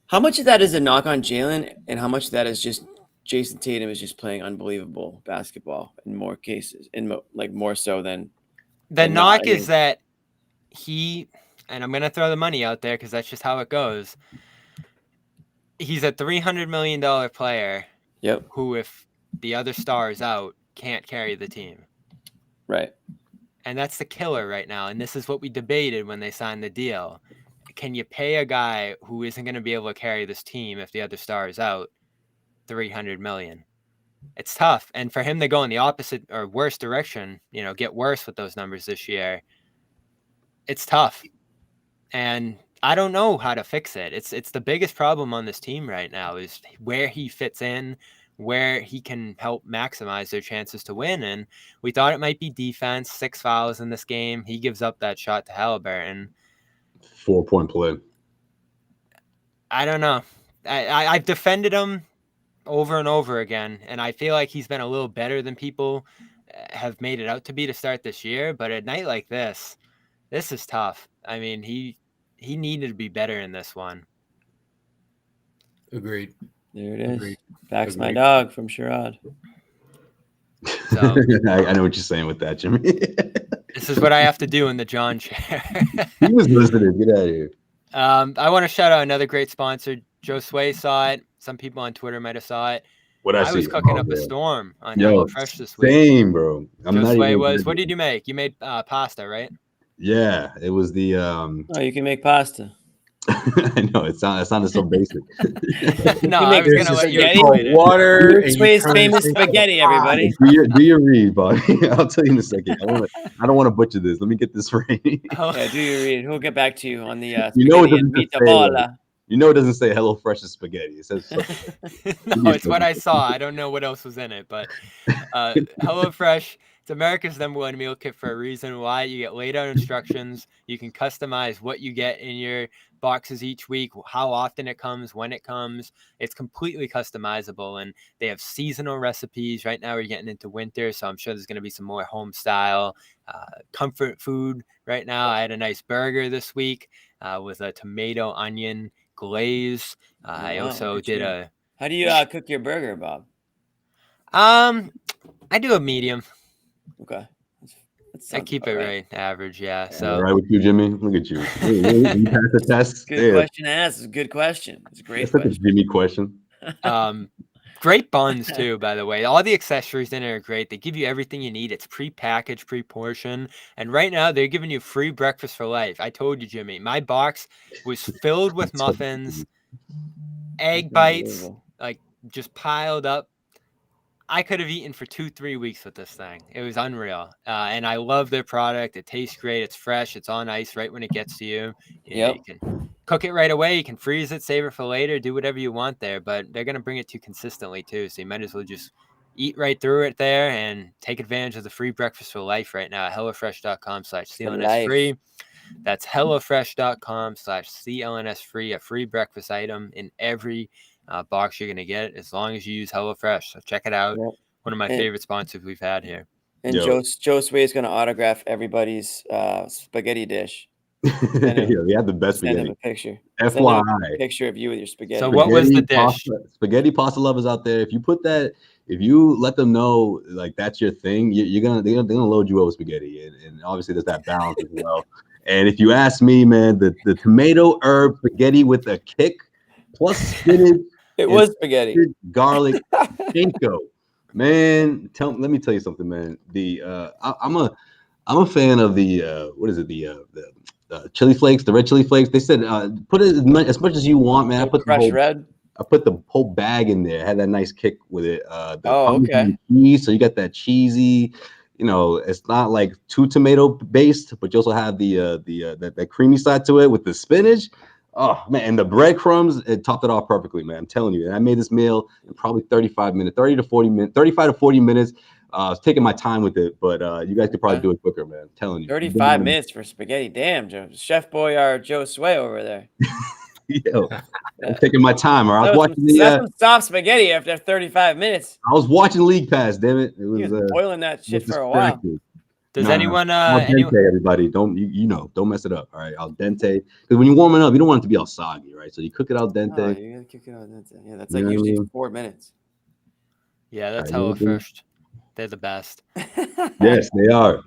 How much of that is a knock on Jaylen, and how much of that is just Jason Tatum is just playing unbelievable basketball in more cases, more so than the knock is that he, and I'm going to throw the money out there because that's just how it goes. He's a $300 million player. Yep. Who, if the other star is out, can't carry the team. Right. And that's the killer right now. And this is what we debated when they signed the deal. Can you pay a guy who isn't going to be able to carry this team if the other star is out $300 million? It's tough. And for him to go in the opposite or worse direction, get worse with those numbers this year, it's tough. And I don't know how to fix it. It's the biggest problem on this team right now is where he fits in, where he can help maximize their chances to win. And we thought it might be defense, 6 fouls in this game. He gives up that shot to Haliburton. 4-point play. I don't know. I've defended him over and over again, and I feel like he's been a little better than people have made it out to be to start this year. But at night like this is tough. I mean, he needed to be better in this one. Agreed. There it is. Agreed. Facts my dog from Sherrod. So, I know what you're saying with that, Jimmy. This is what I have to do in the John chair. He was listening. Get out of here. I want to shout out another great sponsor. Josue saw it. Some people on Twitter might have saw it. I was cooking up a storm on HelloFresh this week. Same, bro. Josue was. What did you make? You made pasta, right? Yeah, it was the. Oh, you can make pasta. I know it sounded so basic. No, I was gonna let you explain it. Water. Josue's famous spaghetti, everybody. Do your read, Bobby. I'll tell you in a second. I don't want to butcher this. Let me get this right. Yeah, do your read. We'll get back to you on the it doesn't say Hello Fresh is spaghetti. It says no, it's what I saw. I don't know what else was in it, but HelloFresh. It's America's #1 meal kit for a reason. Why? You get laid out instructions. You can customize what you get in your boxes each week, how often it comes, when it comes. It's completely customizable, and they have seasonal recipes. Right now we're getting into winter, so I'm sure there's going to be some more home style comfort food right now. I had a nice burger this week with a tomato onion glaze. I also did a... How do you cook your burger, Bob? I do a medium. Okay. I keep it right average, yeah. So all right with you, Jimmy. Look at you. You pass the test. Good question to ask. It's a good question. It's a great question. Jimmy question. Great buns too, by the way. All the accessories in it are great. They give you everything you need. It's pre-packaged, pre-portioned. And right now they're giving you free breakfast for life. I told you, Jimmy, my box was filled with muffins, egg bites, like just piled up. I could have eaten for 2-3 weeks with this thing. It was unreal. And I love their product. It tastes great. It's fresh. It's on ice right when it gets to you. You can cook it right away. You can freeze it, save it for later, do whatever you want there. But they're going to bring it to you consistently too. So you might as well just eat right through it there and take advantage of the free breakfast for life right now at HelloFresh.com/CLNS free. That's HelloFresh.com/CLNS free. A free breakfast item in every box you're going to get as long as you use HelloFresh. So check it out. Yep. One of my favorite sponsors we've had here. And Josue is going to autograph everybody's spaghetti dish. He had the best spaghetti. Send him a picture. FYI. A picture of you with your spaghetti. So what was the dish? Spaghetti pasta lovers out there, if you let them know like that's your thing, they're gonna load you up with spaghetti. And obviously there's that balance as well. And if you ask me, man, the tomato herb spaghetti with a kick plus spinach. It was spaghetti. Garlic, panko. Man, let me tell you something, man. I'm a fan of the chili flakes, the red chili flakes. They said put it as much as you want, man. I put the whole bag in there. Had that nice kick with it. Cheese, so you got that cheesy. It's not like too tomato based, but you also have that creamy side to it with the spinach. Oh man, and the breadcrumbs, it topped it off perfectly, man. I'm telling you. And I made this meal in probably 35 to 40 minutes. I was taking my time with it, but you guys could probably do it quicker, man. I'm telling you. 35 minutes for spaghetti. Damn, Chef Boyard Josue over there. Yo, I'm taking my time. Or I was watching some soft spaghetti after 35 minutes. I was watching League Pass, damn it. It was boiling that shit for a while. Does anyone al dente, everybody don't mess it up, all right? Al dente, because when you're warming up, you don't want it to be all soggy, right? So you cook it al dente. Oh, you gotta cook it al dente. Yeah, that's like usually 4 minutes. Yeah, that's HelloFresh. They're the best. Yes, they are.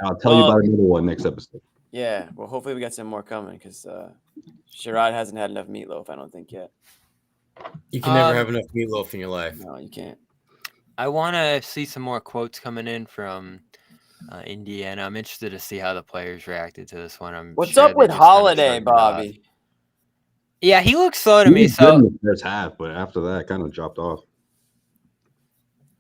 I'll tell you about another one next episode. Yeah, well, hopefully we got some more coming because Sherrod hasn't had enough meatloaf, I don't think yet. You can never have enough meatloaf in your life. No, you can't. I want to see some more quotes coming in from Indiana. I'm interested to see how the players reacted to this one. What's up with Holiday, Bobby? Yeah, he looks slow to me. So in the first half, but after that, kind of dropped off.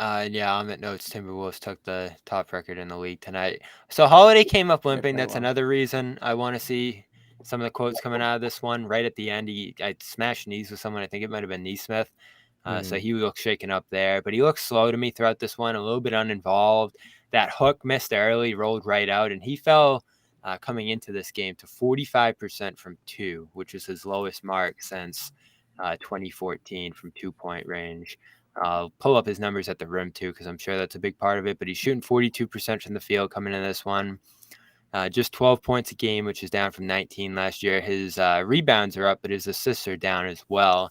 Yeah, on that notes, Timberwolves took the top record in the league tonight. So Holiday came up limping. That's another reason I want to see some of the quotes coming out of this one. Right at the end, I smashed knees with someone. I think it might have been Neesmith. So he looks shaken up there, but he looks slow to me throughout this one, a little bit uninvolved. That hook missed early, rolled right out, and he fell coming into this game to 45% from 2, which is his lowest mark since 2014 from 2-point range. I'll pull up his numbers at the rim too, because I'm sure that's a big part of it, but he's shooting 42% from the field coming in this one. Just 12 points a game, which is down from 19 last year. His rebounds are up, but his assists are down as well.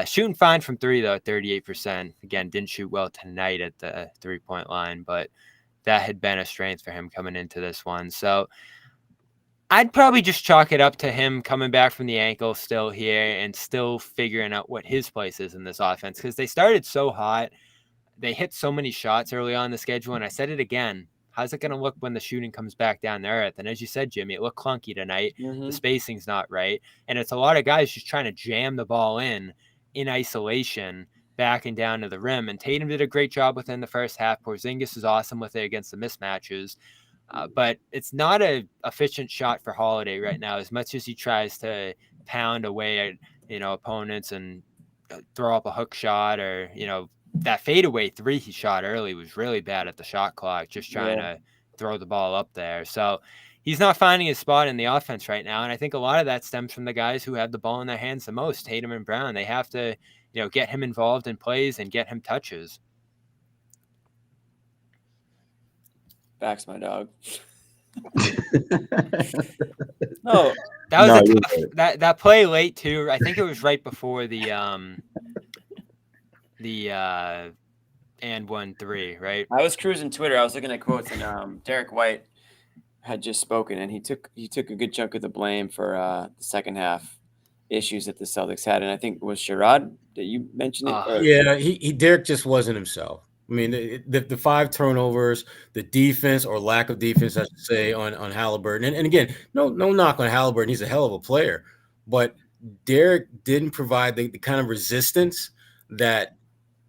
Shooting fine from 3, though, at 38%. Again, didn't shoot well tonight at the 3-point line, but that had been a strength for him coming into this one. So I'd probably just chalk it up to him coming back from the ankle still here and still figuring out what his place is in this offense, because they started so hot. They hit so many shots early on the schedule, and I said it again. How's it going to look when the shooting comes back down to earth? And as you said, Jimmy, it looked clunky tonight. The spacing's not right. And it's a lot of guys just trying to jam the ball in isolation, back and down to the rim. And Tatum did a great job within the first half. Porzingis is awesome with it against the mismatches. But it's not an efficient shot for Holiday right now, as much as he tries to pound away at, opponents and throw up a hook shot, or, that fadeaway 3 he shot early was really bad at the shot clock, just trying to throw the ball up there. So he's not finding his spot in the offense right now. And I think a lot of that stems from the guys who have the ball in their hands the most, Tatum and Brown. They have to, get him involved in plays and get him touches. Facts, my dog. No, that was a tough, that play late too. I think it was right before the and 1-3, right? I was cruising Twitter. I was looking at quotes, and Derek White had just spoken, and he took a good chunk of the blame for the second half issues that the Celtics had. And I think it was Sherrod that you mentioned it. Yeah, Derek just wasn't himself. I mean, the 5 turnovers, the defense or lack of defense, I should say, on Halliburton. And again, no knock on Halliburton. He's a hell of a player. But Derek didn't provide the kind of resistance that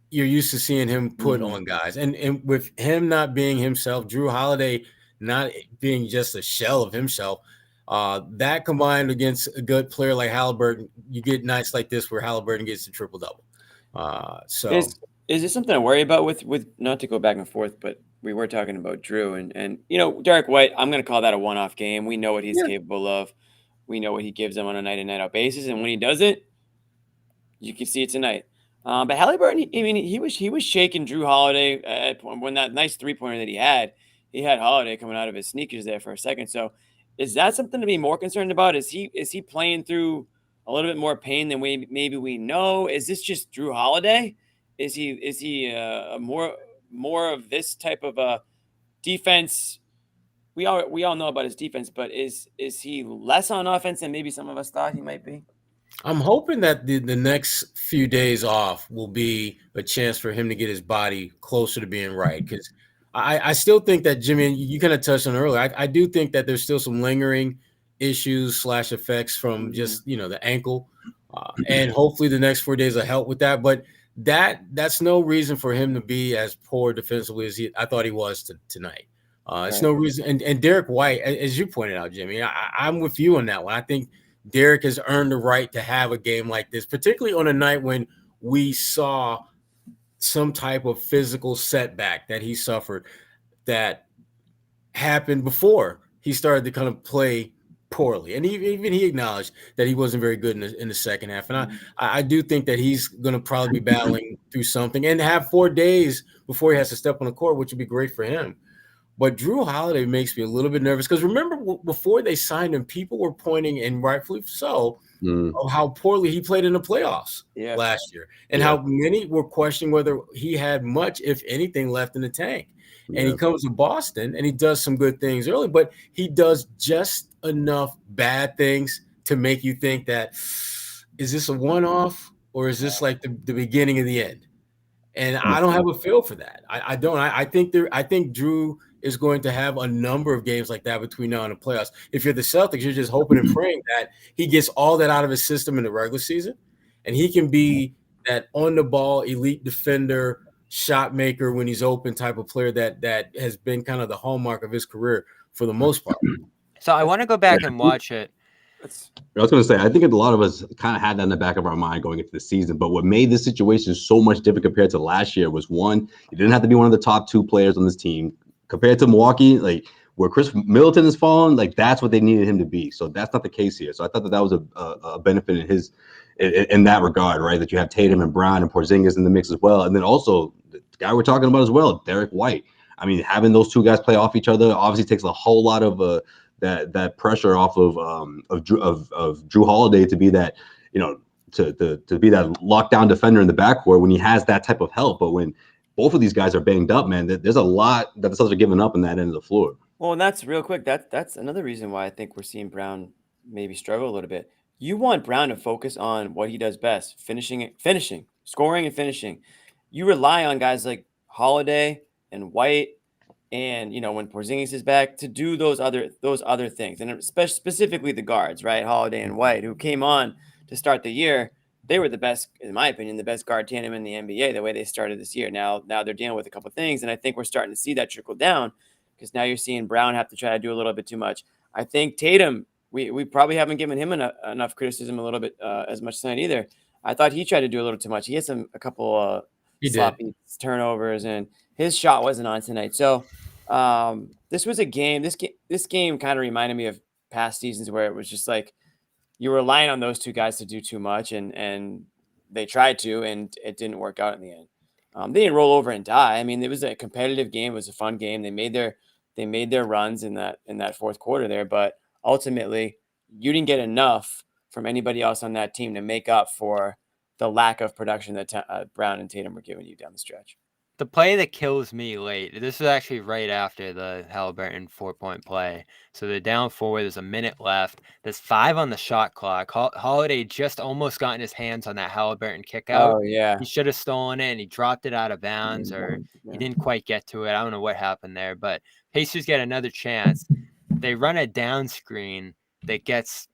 you're used to seeing him put on guys. And with him not being himself, Drew Holiday not being just a shell of himself, that combined against a good player like Halliburton, you get nights like this where Halliburton gets a triple-double. So is this something to worry about with not to go back and forth, but we were talking about Drew and Derek White, I'm going to call that a one-off game. We know what he's capable of. We know what he gives them on a night in, night out basis. And when he does it, you can see it tonight. But Halliburton, he was shaking Drew Holiday at when that nice 3-pointer that he had Holiday coming out of his sneakers there for a second. So is that something to be more concerned about? Is he playing through a little bit more pain than maybe we know? Is this just Drew Holiday? Is he more of this type of a defense? We all know about his defense, but is he less on offense than maybe some of us thought he might be? I'm hoping that the next few days off will be a chance for him to get his body closer to being right. Because I still think that, Jimmy, you kind of touched on earlier, I do think that there's still some lingering issues / effects from just, the ankle. And hopefully the next 4 days will help with that. But that's no reason for him to be as poor defensively as I thought he was tonight. It's no reason. And Derek White, as you pointed out, Jimmy, I'm with you on that one. I think Derek has earned the right to have a game like this, particularly on a night when we saw some type of physical setback that he suffered that happened before he started to kind of play poorly. And even he acknowledged that he wasn't very good in the second half. And I do think that he's going to probably be battling through something and have 4 days before he has to step on the court, which would be great for him. But Drew Holiday makes me a little bit nervous because remember before they signed him, people were pointing, and rightfully so, of how poorly he played in the playoffs last year and how many were questioning whether he had much, if anything, left in the tank. And he comes to Boston and he does some good things early, but he does just enough bad things to make you think that, is this a one-off or is this like the beginning of the end? And I don't have a feel for that. I don't. I think Drew is going to have a number of games like that between now and the playoffs. If you're the Celtics, you're just hoping and praying that he gets all that out of his system in the regular season, and he can be that on-the-ball elite defender, shot maker when he's open type of player that has been kind of the hallmark of his career for the most part. So I want to go back and watch it. I was going to say, I think a lot of us kind of had that in the back of our mind going into the season. But what made this situation so much different compared to last year was, one, you didn't have to be one of the top 2 players on this team. Compared to Milwaukee, like where Chris Middleton has fallen, like that's what they needed him to be. So that's not the case here. So I thought that was a benefit in that regard, right? That you have Tatum and Brown and Porzingis in the mix as well. And then also the guy we're talking about as well, Derek White. I mean, having those 2 guys play off each other obviously takes a whole lot of that pressure off of Drew Holiday to be that, to be that lockdown defender in the backcourt when he has that type of help. But when both of these guys are banged up, man, there's a lot that the Celtics are giving up in that end of the floor. Well, and that's real quick. That's another reason why I think we're seeing Brown maybe struggle a little bit. You want Brown to focus on what he does best, finishing, scoring and finishing. You rely on guys like Holiday and White and, when Porzingis is back to do those other things. And specifically the guards, right? Holiday and White, who came on to start the year. They were the best, in my opinion, the best guard tandem in the NBA, the way they started this year. Now they're dealing with a couple of things, and I think we're starting to see that trickle down because now you're seeing Brown have to try to do a little bit too much. I think Tatum, we probably haven't given him enough criticism a little bit as much tonight either. I thought he tried to do a little too much. He had a couple sloppy turnovers, and his shot wasn't on tonight. So this was a game. This game kind of reminded me of past seasons where it was just like, you were relying on those 2 guys to do too much, and they tried to, and it didn't work out in the end. They didn't roll over and die. I mean, it was a competitive game. It was a fun game. They made their runs in that fourth quarter there, but ultimately, you didn't get enough from anybody else on that team to make up for the lack of production that Brown and Tatum were giving you down the stretch. The play that kills me late, this was actually right after the Halliburton 4-point play. So they're down 4, there's a minute left. There's 5 on the shot clock. Holiday just almost gotten his hands on that Halliburton kick out. Oh, yeah. He should have stolen it, and he dropped it out of bounds, or he didn't quite get to it. I don't know what happened there, but Pacers get another chance. They run a down screen that gets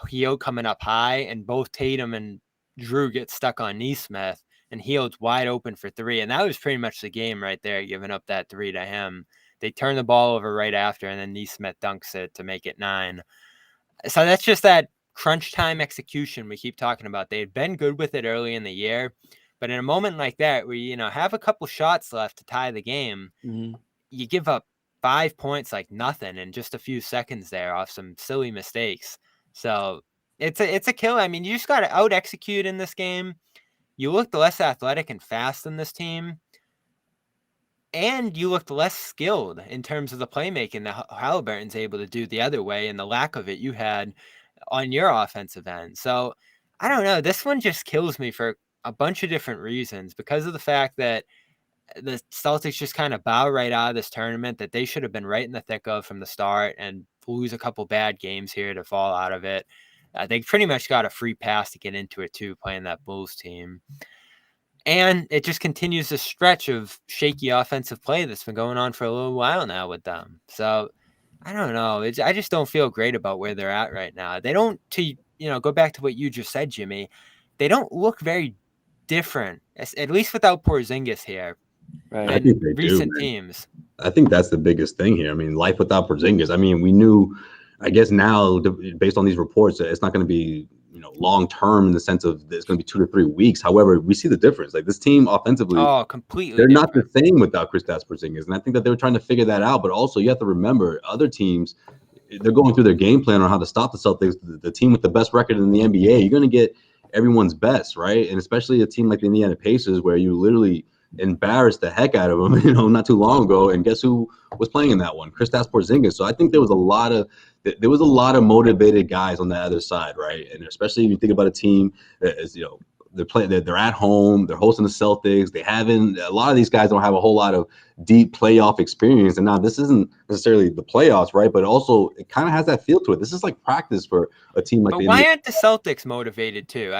Hield coming up high, and both Tatum and Drew get stuck on Nesmith. And Hield's wide open for 3. And that was pretty much the game right there, giving up that 3 to him. They turn the ball over right after, and then Nesmith dunks it to make it 9. So that's just that crunch time execution we keep talking about. They had been good with it early in the year, but in a moment like that where you have a couple shots left to tie the game, you give up 5 points like nothing in just a few seconds there off some silly mistakes. So it's a kill. I mean, you just got to out execute in this game. You looked less athletic and fast than this team, and you looked less skilled in terms of the playmaking that Halliburton's able to do the other way, and the lack of it you had on your offensive end. So I don't know. This one just kills me for a bunch of different reasons, because of the fact that the Celtics just kind of bow right out of this tournament that they should have been right in the thick of from the start, and lose a couple bad games here to fall out of it. They pretty much got a free pass to get into it too, playing that Bulls team. And it just continues this stretch of shaky offensive play that's been going on for a little while now with them. So I don't know. I just don't feel great about where they're at right now. They don't, go back to what you just said, Jimmy, they don't look very different, at least without Porzingis here. Right. I think they recent do, teams. I think that's the biggest thing here. I mean, life without Porzingis. I mean, we knew, I guess now, based on these reports, it's not going to be, long term in the sense of it's going to be 2 to 3 weeks. However, we see the difference. Like this team offensively, completely they're different. not the same without Kristaps Porzingis, and I think that they were trying to figure that out. But also, you have to remember, other teams, they're going through their game plan on how to stop the Celtics. The team with the best record in the NBA, you're going to get everyone's best, right? And especially a team like the Indiana Pacers, where you literally embarrassed the heck out of them, not too long ago. And guess who was playing in that one? Kristaps Porzingis. So I think there was a lot of motivated guys on the other side, right? And especially if you think about a team that is, they're at home, they're hosting the Celtics. A lot of these guys don't have a whole lot of deep playoff experience. And now this isn't necessarily the playoffs, right? But also it kind of has that feel to it. This is like practice for a team like. But why aren't the Celtics motivated too?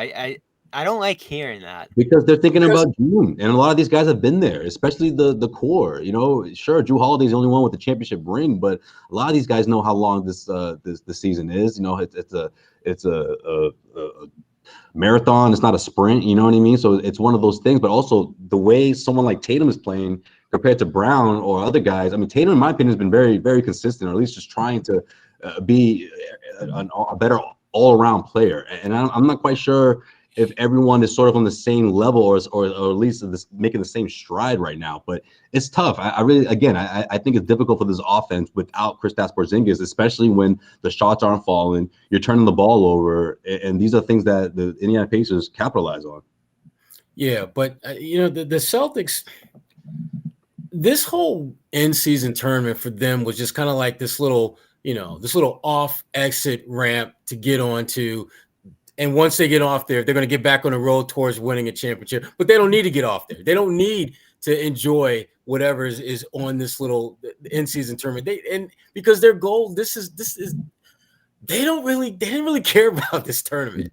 I don't like hearing that. Because they're thinking about June, and a lot of these guys have been there, especially the core. Sure, Drew Holiday's the only one with the championship ring, but a lot of these guys know how long this season is. It's a marathon. It's not a sprint. You know what I mean? So it's one of those things. But also the way someone like Tatum is playing compared to Brown or other guys. I mean, Tatum, in my opinion, has been very, very consistent, or at least just trying to be a better all-around player. And I'm not quite sure if everyone is sort of on the same level or at least making the same stride right now. But it's tough. I think it's difficult for this offense without Kristaps Porzingis, especially when the shots aren't falling, you're turning the ball over, and these are things that the Indiana Pacers capitalize on. Yeah, but the Celtics, this whole in-season tournament for them was just kind of like this little off exit ramp to get onto. And once they get off there, they're going to get back on the road towards winning a championship. But they don't need to get off there. They don't need to enjoy whatever is on this little in-season tournament. Because their goal, this is they didn't really care about this tournament,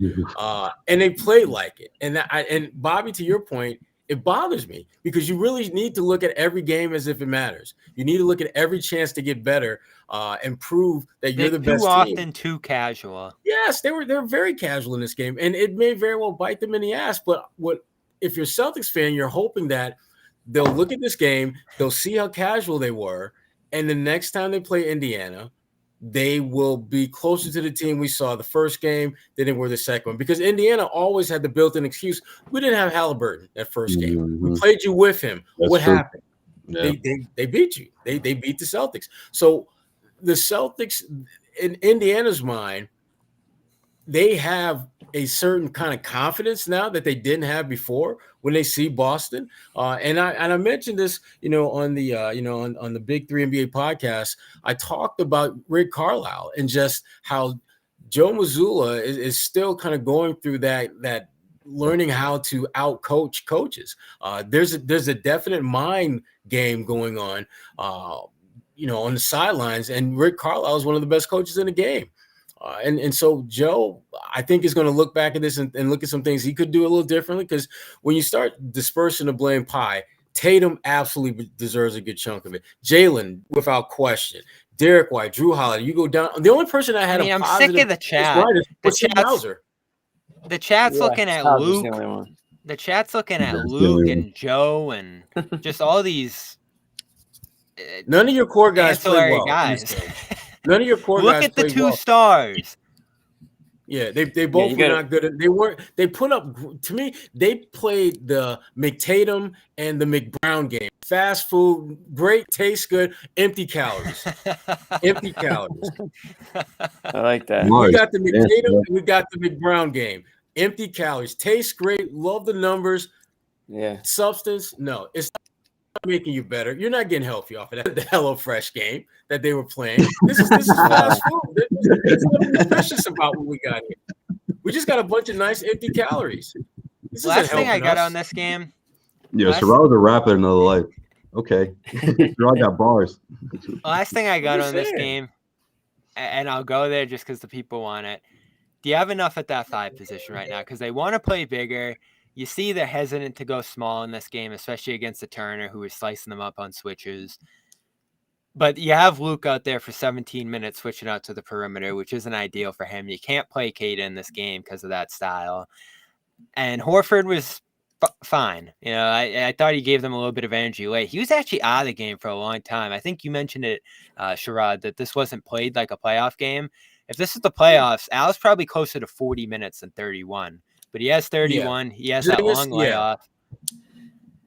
and they played like it. And Bobby, to your point, it bothers me because you really need to look at every game as if it matters. You need to look at every chance to get better and prove that you're the best team. Too often too casual. Yes, they're very casual in this game, and it may very well bite them in the ass. But if you're a Celtics fan, you're hoping that they'll look at this game, they'll see how casual they were, and the next time they play Indiana, they will be closer to the team we saw the first game than they were the second one. Because Indiana always had the built-in excuse. We didn't have Halliburton that first game. Mm-hmm. We played you with him. What happened? Yeah. They beat you. They beat the Celtics. So the Celtics, in Indiana's mind, they have a certain kind of confidence now that they didn't have before when they see Boston. And I mentioned this, on the on the Big Three NBA podcast. I talked about Rick Carlisle and just how Joe Mazzulla is still kind of going through that learning how to out-coach coaches. There's a definite mind game going on, on the sidelines. And Rick Carlisle is one of the best coaches in the game. And so Joe, I think, is going to look back at this and look at some things he could do a little differently, because when you start dispersing the blame pie, Tatum absolutely deserves a good chunk of it. Jaylen, without question. Derek White, Drew Holiday. You go down. The only person I had I'm sick of the chat. The chat's looking at Luke. The chat's looking at Luke and Joe and just all these. None of your core guys play well. Guys. None of your core Look guys at the two well. stars. Yeah, they both were not good. They put up, to me, they played the McTatum and the McBrown game. Fast food, great, tastes good, empty calories. Empty calories. I like that. We got the McTatum and we got the McBrown game. Empty calories. Tastes great. Love the numbers. Yeah. Substance, no. It's not making you better. You're not getting healthy off of that. The HelloFresh game that they were playing. This is fast food. There's nothing nutritious about what we got here. We just got a bunch of nice empty calories. Last thing I got on this game. Yeah, Sherrod was a rapper in another life. Okay. Sherrod got bars. Last thing I got on this game, and I'll go there just because the people want it. Do you have enough at that 5 position right now? Because they want to play bigger. You see they're hesitant to go small in this game, especially against the Turner, who is slicing them up on switches. But you have Luke out there for 17 minutes switching out to the perimeter, which isn't ideal for him. You can't play Kate in this game because of that style. And Horford was fine. I thought he gave them a little bit of energy late. He was actually out of the game for a long time. I think you mentioned it, Sherrod, that this wasn't played like a playoff game. If this is the playoffs, Al's probably closer to 40 minutes than 31. But he has 31. Yeah. He has that long layoff.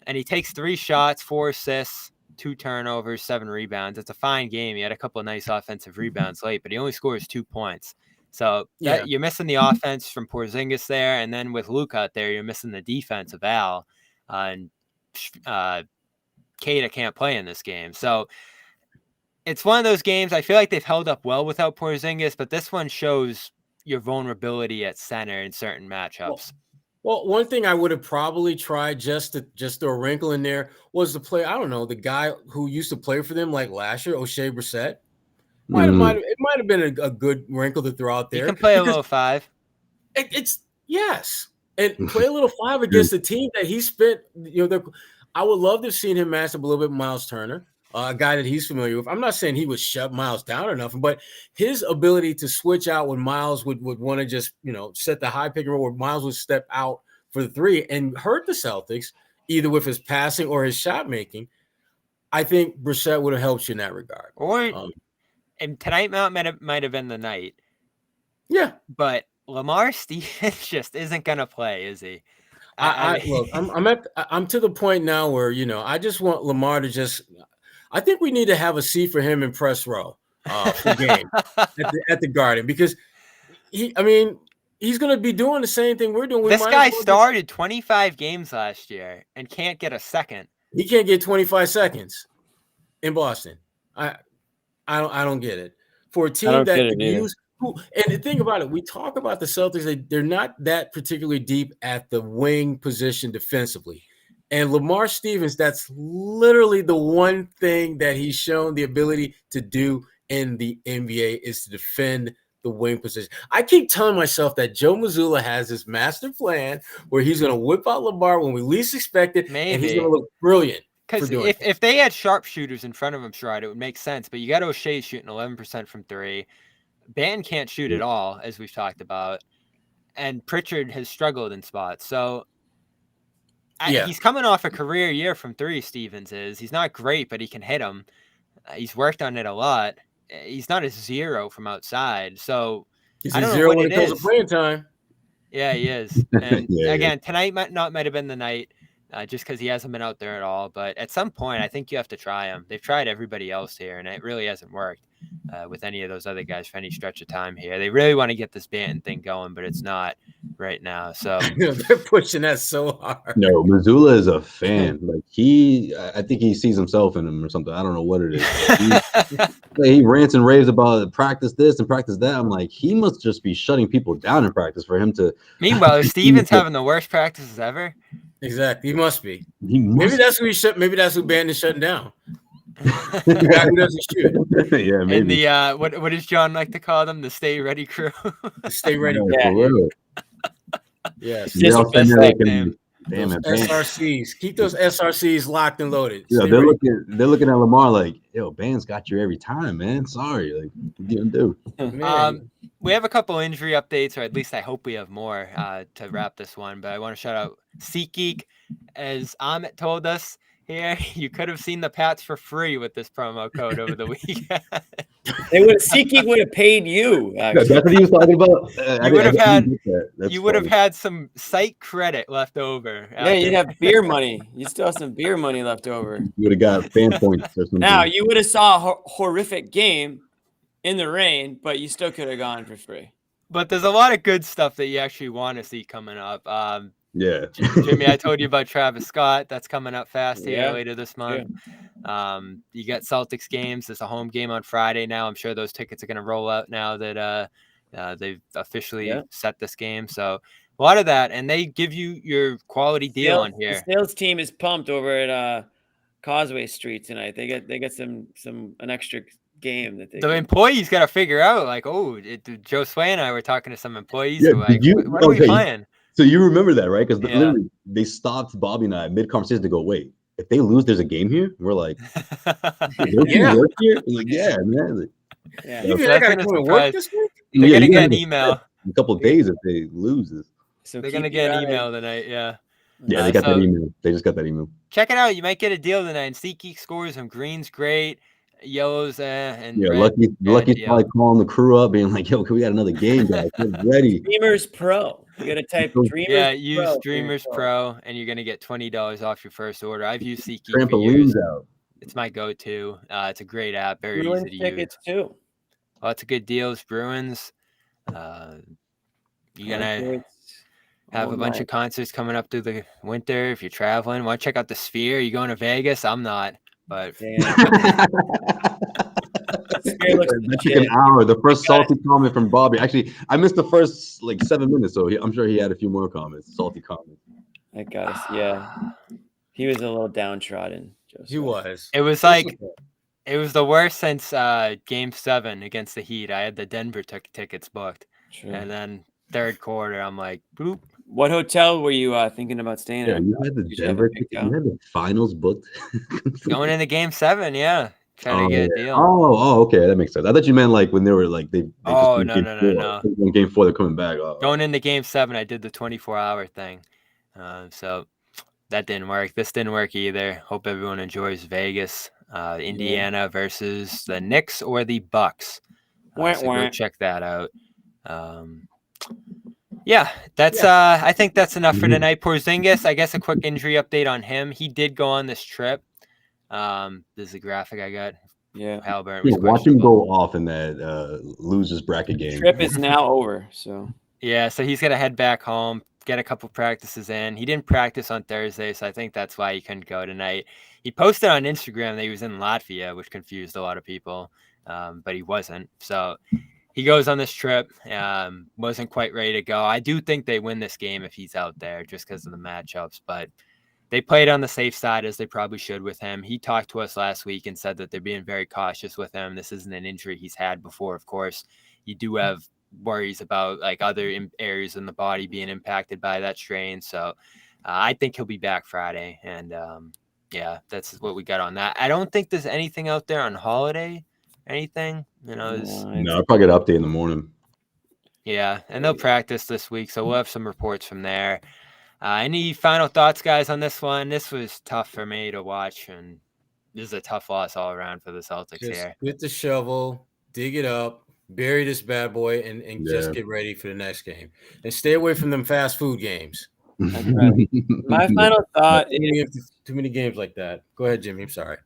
And he takes 3 shots, 4 assists, 2 turnovers, 7 rebounds. It's a fine game. He had a couple of nice offensive rebounds late, but he only scores 2 points. So you're missing the offense from Porzingis there. And then with Luke out there, you're missing the defense of Al. And Kata can't play in this game. So it's one of those games. I feel like they've held up well without Porzingis, but this one shows your vulnerability at center in certain matchups. Well, one thing I would have probably tried just to throw a wrinkle in there was to play, I don't know, the guy who used to play for them like last year, O'Shea Brissett. It might have been a good wrinkle to throw out there. You can play a little 5. Yes. And play a little 5 against the team that he spent, I would love to have seen him match up a little bit with Miles Turner. A guy that he's familiar with. I'm not saying he would shut Miles down or nothing, but his ability to switch out when Miles would want to just, set the high pick and roll, where Miles would step out for the 3 and hurt the Celtics, either with his passing or his shot making. I think Brissett would have helped you in that regard. And tonight might have been the night. Yeah. But Lamar Stevens just isn't going to play, is he? Look, I'm to the point now where, I just want Lamar to I think we need to have a seat for him in press row for game at the Garden, because he's going to be doing the same thing we're doing. This guy started 25 games last year and can't get a second. He can't get 25 seconds in Boston. I don't get it. For a team that can use and the thing about it, we talk about the Celtics, they're not that particularly deep at the wing position defensively. And Lamar Stevens, that's literally the one thing that he's shown the ability to do in the NBA is to defend the wing position. I keep telling myself that Joe Mazzulla has this master plan where he's going to whip out Lamar when we least expect it, and he's going to look brilliant. Because if they had sharpshooters in front of him, Sherrod, it would make sense. But you got O'Shea shooting 11% from 3. Banton can't shoot at all, as we've talked about. And Pritchard has struggled in spots. So he's coming off a career year from 3, Stevens is. He's not great, but he can hit them. He's worked on it a lot. He's not a 0 from outside. So he's a 0 when it comes to playing time. Yeah, he is. And again, tonight might have been the night, just because he hasn't been out there at all. But at some point, I think you have to try him. They've tried everybody else here, and it really hasn't worked. with any of those other guys for any stretch of time here. They really want to get this Banton thing going, but it's not right now. So they're pushing that so hard. No, Missoula is a fan. Like I think he sees himself in him or something. I don't know what it is. He rants and raves about practice this and practice that. I'm like, he must just be shutting people down in practice for him to. Meanwhile, Steven's having the worst practices ever. Exactly, he must be. Maybe that's who Maybe that's who Banton is shutting down. Who doesn't shoot. Yeah, maybe. And the what does John like to call them? The stay ready crew. The stay ready crew. Yes. Just the best name. Damn it, SRCs. Keep those SRCs locked and loaded. Yeah, they're looking at Lamar like, yo, Band's got you every time, man. Sorry, like, what you gonna do? We have a couple injury updates, or at least I hope we have more to wrap this one. But I want to shout out SeatGeek, as Amit told us here. You could have seen the Pats for free with this promo code over the weekend. SeatGeek would have paid you. That's what he was talking about. You would have had some site credit left over. Yeah, you'd have beer money. You still have some beer money left over. You would have got fan points or something. Now you would have saw a horrific game in the rain, but you still could have gone for free. But there's a lot of good stuff that you actually want to see coming up. Yeah, Jimmy, I told you about Travis Scott. That's coming up fast here later this month. Yeah. You got Celtics games. There's a home game on Friday now. I'm sure those tickets are going to roll out now that they've officially set this game. So a lot of that, and they give you your quality deal on here. The sales team is pumped over at Causeway Street tonight. They get an extra game that the employees got to figure out. Like, Josue and I were talking to some employees. Who were like, what are we playing? So you remember that, right? Because literally they stopped Bobby and I mid-conversation to go, wait, if they lose, there's a game here? We're like, work here? Like, yeah, man. You mean I got to come and work this week? They're going to get an email. A couple of days if they lose this. So they're going to get an email tonight, Yeah, they got that email. They just got that email. Check it out. You might get a deal tonight. And SeatGeek scores them. Green's great. Yellows and Lucky's probably calling the crew up, being like, "Yo, can we got another game, guys? Get ready." Dreamers Pro. You gotta type Dreamers. Yeah, use Dreamers Pro, and you're gonna get $20 off your first order. I've used SeatGeek for years. It's my go-to. It's a great app, very Bruins easy to tickets use. Too. Lots of good deals. Bruins. You're gonna have a bunch of concerts coming up through the winter if you're traveling. Want to check out the Sphere? You going to Vegas? I'm not. But that took an hour. The first salty comment from Bobby. Actually, I missed the first 7 minutes, so I'm sure he had a few more comments, salty comments. That guy, he was a little downtrodden. Joseph. He was. It was it was the worst since Game 7 against the Heat. I had the Denver tickets booked, and then third quarter, I'm like, boop. What hotel were you thinking about staying at? You had the Denver ticket. You had the finals booked. Going into Game 7, trying to get a deal. Okay, that makes sense. I thought you meant when they were they no. Game 4, they're coming back. Going into Game 7, I did the 24-hour thing, so that didn't work. This didn't work either. Hope everyone enjoys Vegas. Indiana versus the Knicks or the Bucks. So go check that out. That's I think that's enough for tonight. Porzingis, I guess a quick injury update on him. He did go on this trip. This is a graphic I got. Yeah, Halliburton was watch him go off in that losers bracket game. Trip is now over. So so he's gonna head back home, get a couple practices in. He didn't practice on Thursday, so I think that's why he couldn't go tonight. He posted on Instagram that he was in Latvia, which confused a lot of people, but he wasn't. So he goes on this trip, wasn't quite ready to go. I do think they win this game if he's out there just because of the matchups, but they played on the safe side as they probably should with him. He talked to us last week and said that they're being very cautious with him. This isn't an injury he's had before, of course. You do have worries about other areas in the body being impacted by that strain. So I think he'll be back Friday. And that's what we got on that. I don't think there's anything out there on Holiday. Anything, No, I'll probably get an update in the morning. Yeah, and they'll practice this week, so we'll have some reports from there. Any final thoughts, guys, on this one? This was tough for me to watch, and this is a tough loss all around for the Celtics here. Get the shovel, dig it up, bury this bad boy, and just get ready for the next game. And stay away from them fast food games. That's right. My final thought is too many games like that. Go ahead, Jimmy. I'm sorry.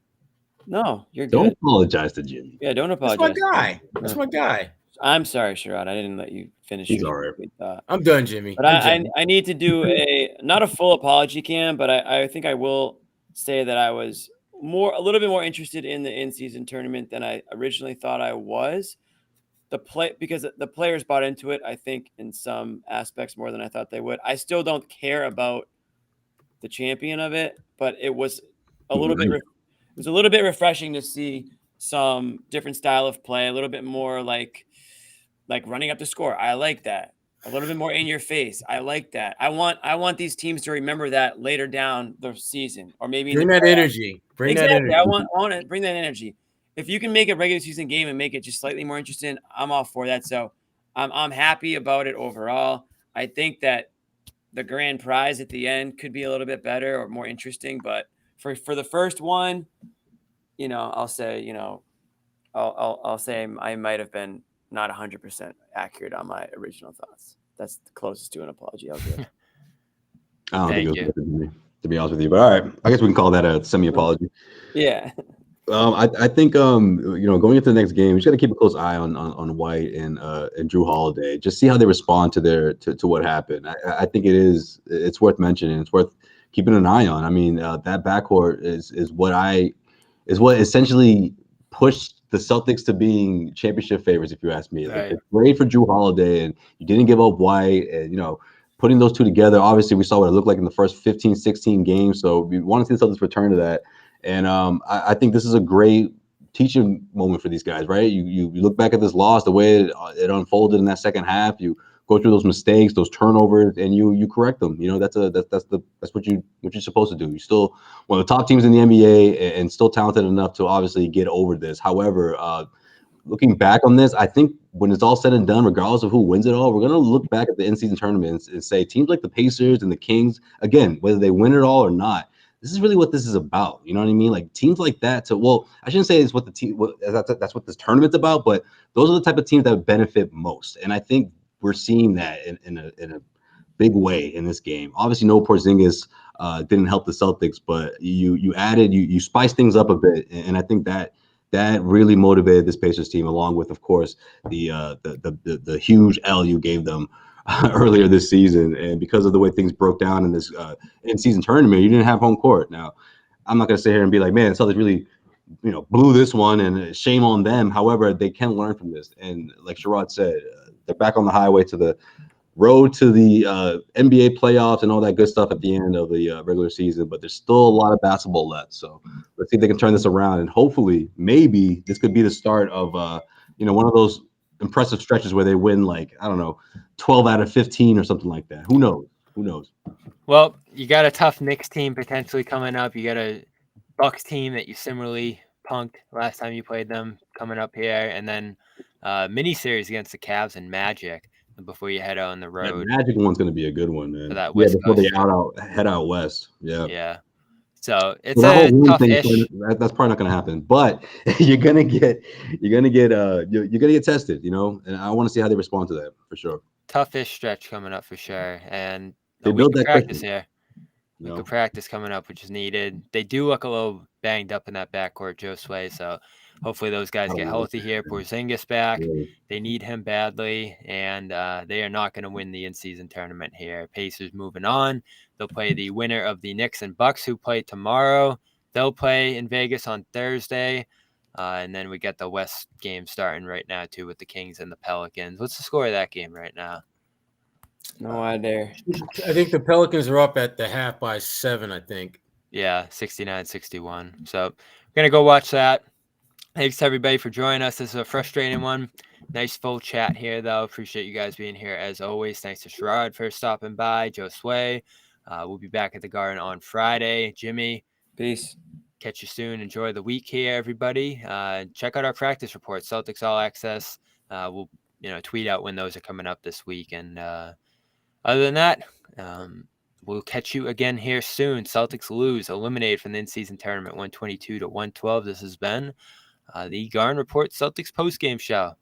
No, you're Don't good. apologize to Jimmy. Yeah, don't That's apologize. my guy. That's my guy. I'm sorry, Sherrod. I didn't let you finish. He's all right. Thought. I'm done, Jimmy. But I need to do not a full apology, Cam, but I think I will say that I was a little bit more interested in the in-season tournament than I originally thought I was. Because the players bought into it, I think, in some aspects more than I thought they would. I still don't care about the champion of it, but it was a little bit refreshing to see some different style of play, a little bit more like running up the score. I like that. A little bit more in your face. I like that. I want these teams to remember that later down the season, or maybe bring that energy. Bring that energy. I want to bring that energy. If you can make a regular season game and make it just slightly more interesting, I'm all for that. So I'm happy about it overall. I think that the grand prize at the end could be a little bit better or more interesting, but for the first one, I'll say, I'll say I might have been not 100% accurate on my original thoughts. That's the closest to an apology I'll give. I don't think it was good to be honest with you, but all right, I guess we can call that a semi-apology. Yeah. I think going into the next game, we just got to keep a close eye on White and Drew Holiday. Just see how they respond to what happened. I think it's worth mentioning. It's worth keeping an eye on. I mean, that backcourt is what essentially pushed the Celtics to being championship favorites, if you ask me. Like, it's great for Drew Holiday, and you didn't give up White, and putting those two together. Obviously, we saw what it looked like in the first 15, 16 games. So we want to see the Celtics return to that. And I think this is a great teaching moment for these guys, right? You look back at this loss, the way it unfolded in that second half. You go through those mistakes, those turnovers, and you correct them. That's what you're supposed to do. You're still one of the top teams in the NBA and still talented enough to obviously get over this. However, looking back on this, I think when it's all said and done, regardless of who wins it all, we're gonna look back at the in-season tournaments and say teams like the Pacers and the Kings, again, whether they win it all or not. This is really what this is about. You know what I mean? Like teams like that. I shouldn't say it's what that's what this tournament's about, but those are the type of teams that benefit most. And I think we're seeing that in a big way in this game. Obviously, no Porzingis didn't help the Celtics, but you spiced things up a bit, and I think that really motivated this Pacers team, along with, of course, the huge L you gave them earlier this season. And because of the way things broke down in this in-season tournament, you didn't have home court. Now, I'm not going to sit here and be like, man, Celtics really, blew this one and shame on them. However, they can learn from this. And like Sherrod said, they're back on the highway to the road to the NBA playoffs and all that good stuff at the end of the regular season. But there's still a lot of basketball left. So let's see if they can turn this around. And hopefully, maybe this could be the start of, one of those impressive stretches where they win 12 out of 15 or something like that. Who knows? Well, you got a tough Knicks team potentially coming up. You got a Bucks team that you similarly punked last time you played them coming up here, and then mini series against the Cavs and Magic before you head out on the road. That Magic one's going to be a good one, man. That West before they head out west. Yeah. So it's a tough-ish. That's probably not going to happen, but you're gonna get tested, and I want to see how they respond to that for sure. Tough-ish stretch coming up for sure, and they build that practice here. We could practice coming up, which is needed. They do look a little banged up in that backcourt, Josue. So hopefully those guys get healthy here. Porzingis back. They need him badly, and they are not going to win the in-season tournament here. Pacers moving on. They'll play the winner of the Knicks and Bucks, who play tomorrow. They'll play in Vegas on Thursday. And then we got the West game starting right now, too, with the Kings and the Pelicans. What's the score of that game right now? No idea. I think the Pelicans are up at the half by 7, I think. Yeah, 69-61. So we're going to go watch that. Thanks to everybody for joining us. This is a frustrating one. Nice full chat here, though. Appreciate you guys being here as always. Thanks to Sherrod for stopping by. Josue. We'll be back at the Garden on Friday. Jimmy. Peace. Catch you soon. Enjoy the week here, everybody. Check out our practice reports, Celtics All Access. We'll tweet out when those are coming up this week. And other than that, we'll catch you again here soon. Celtics lose, eliminated from the in-season tournament, 122-112. This has been the Garden Report Celtics Postgame Show.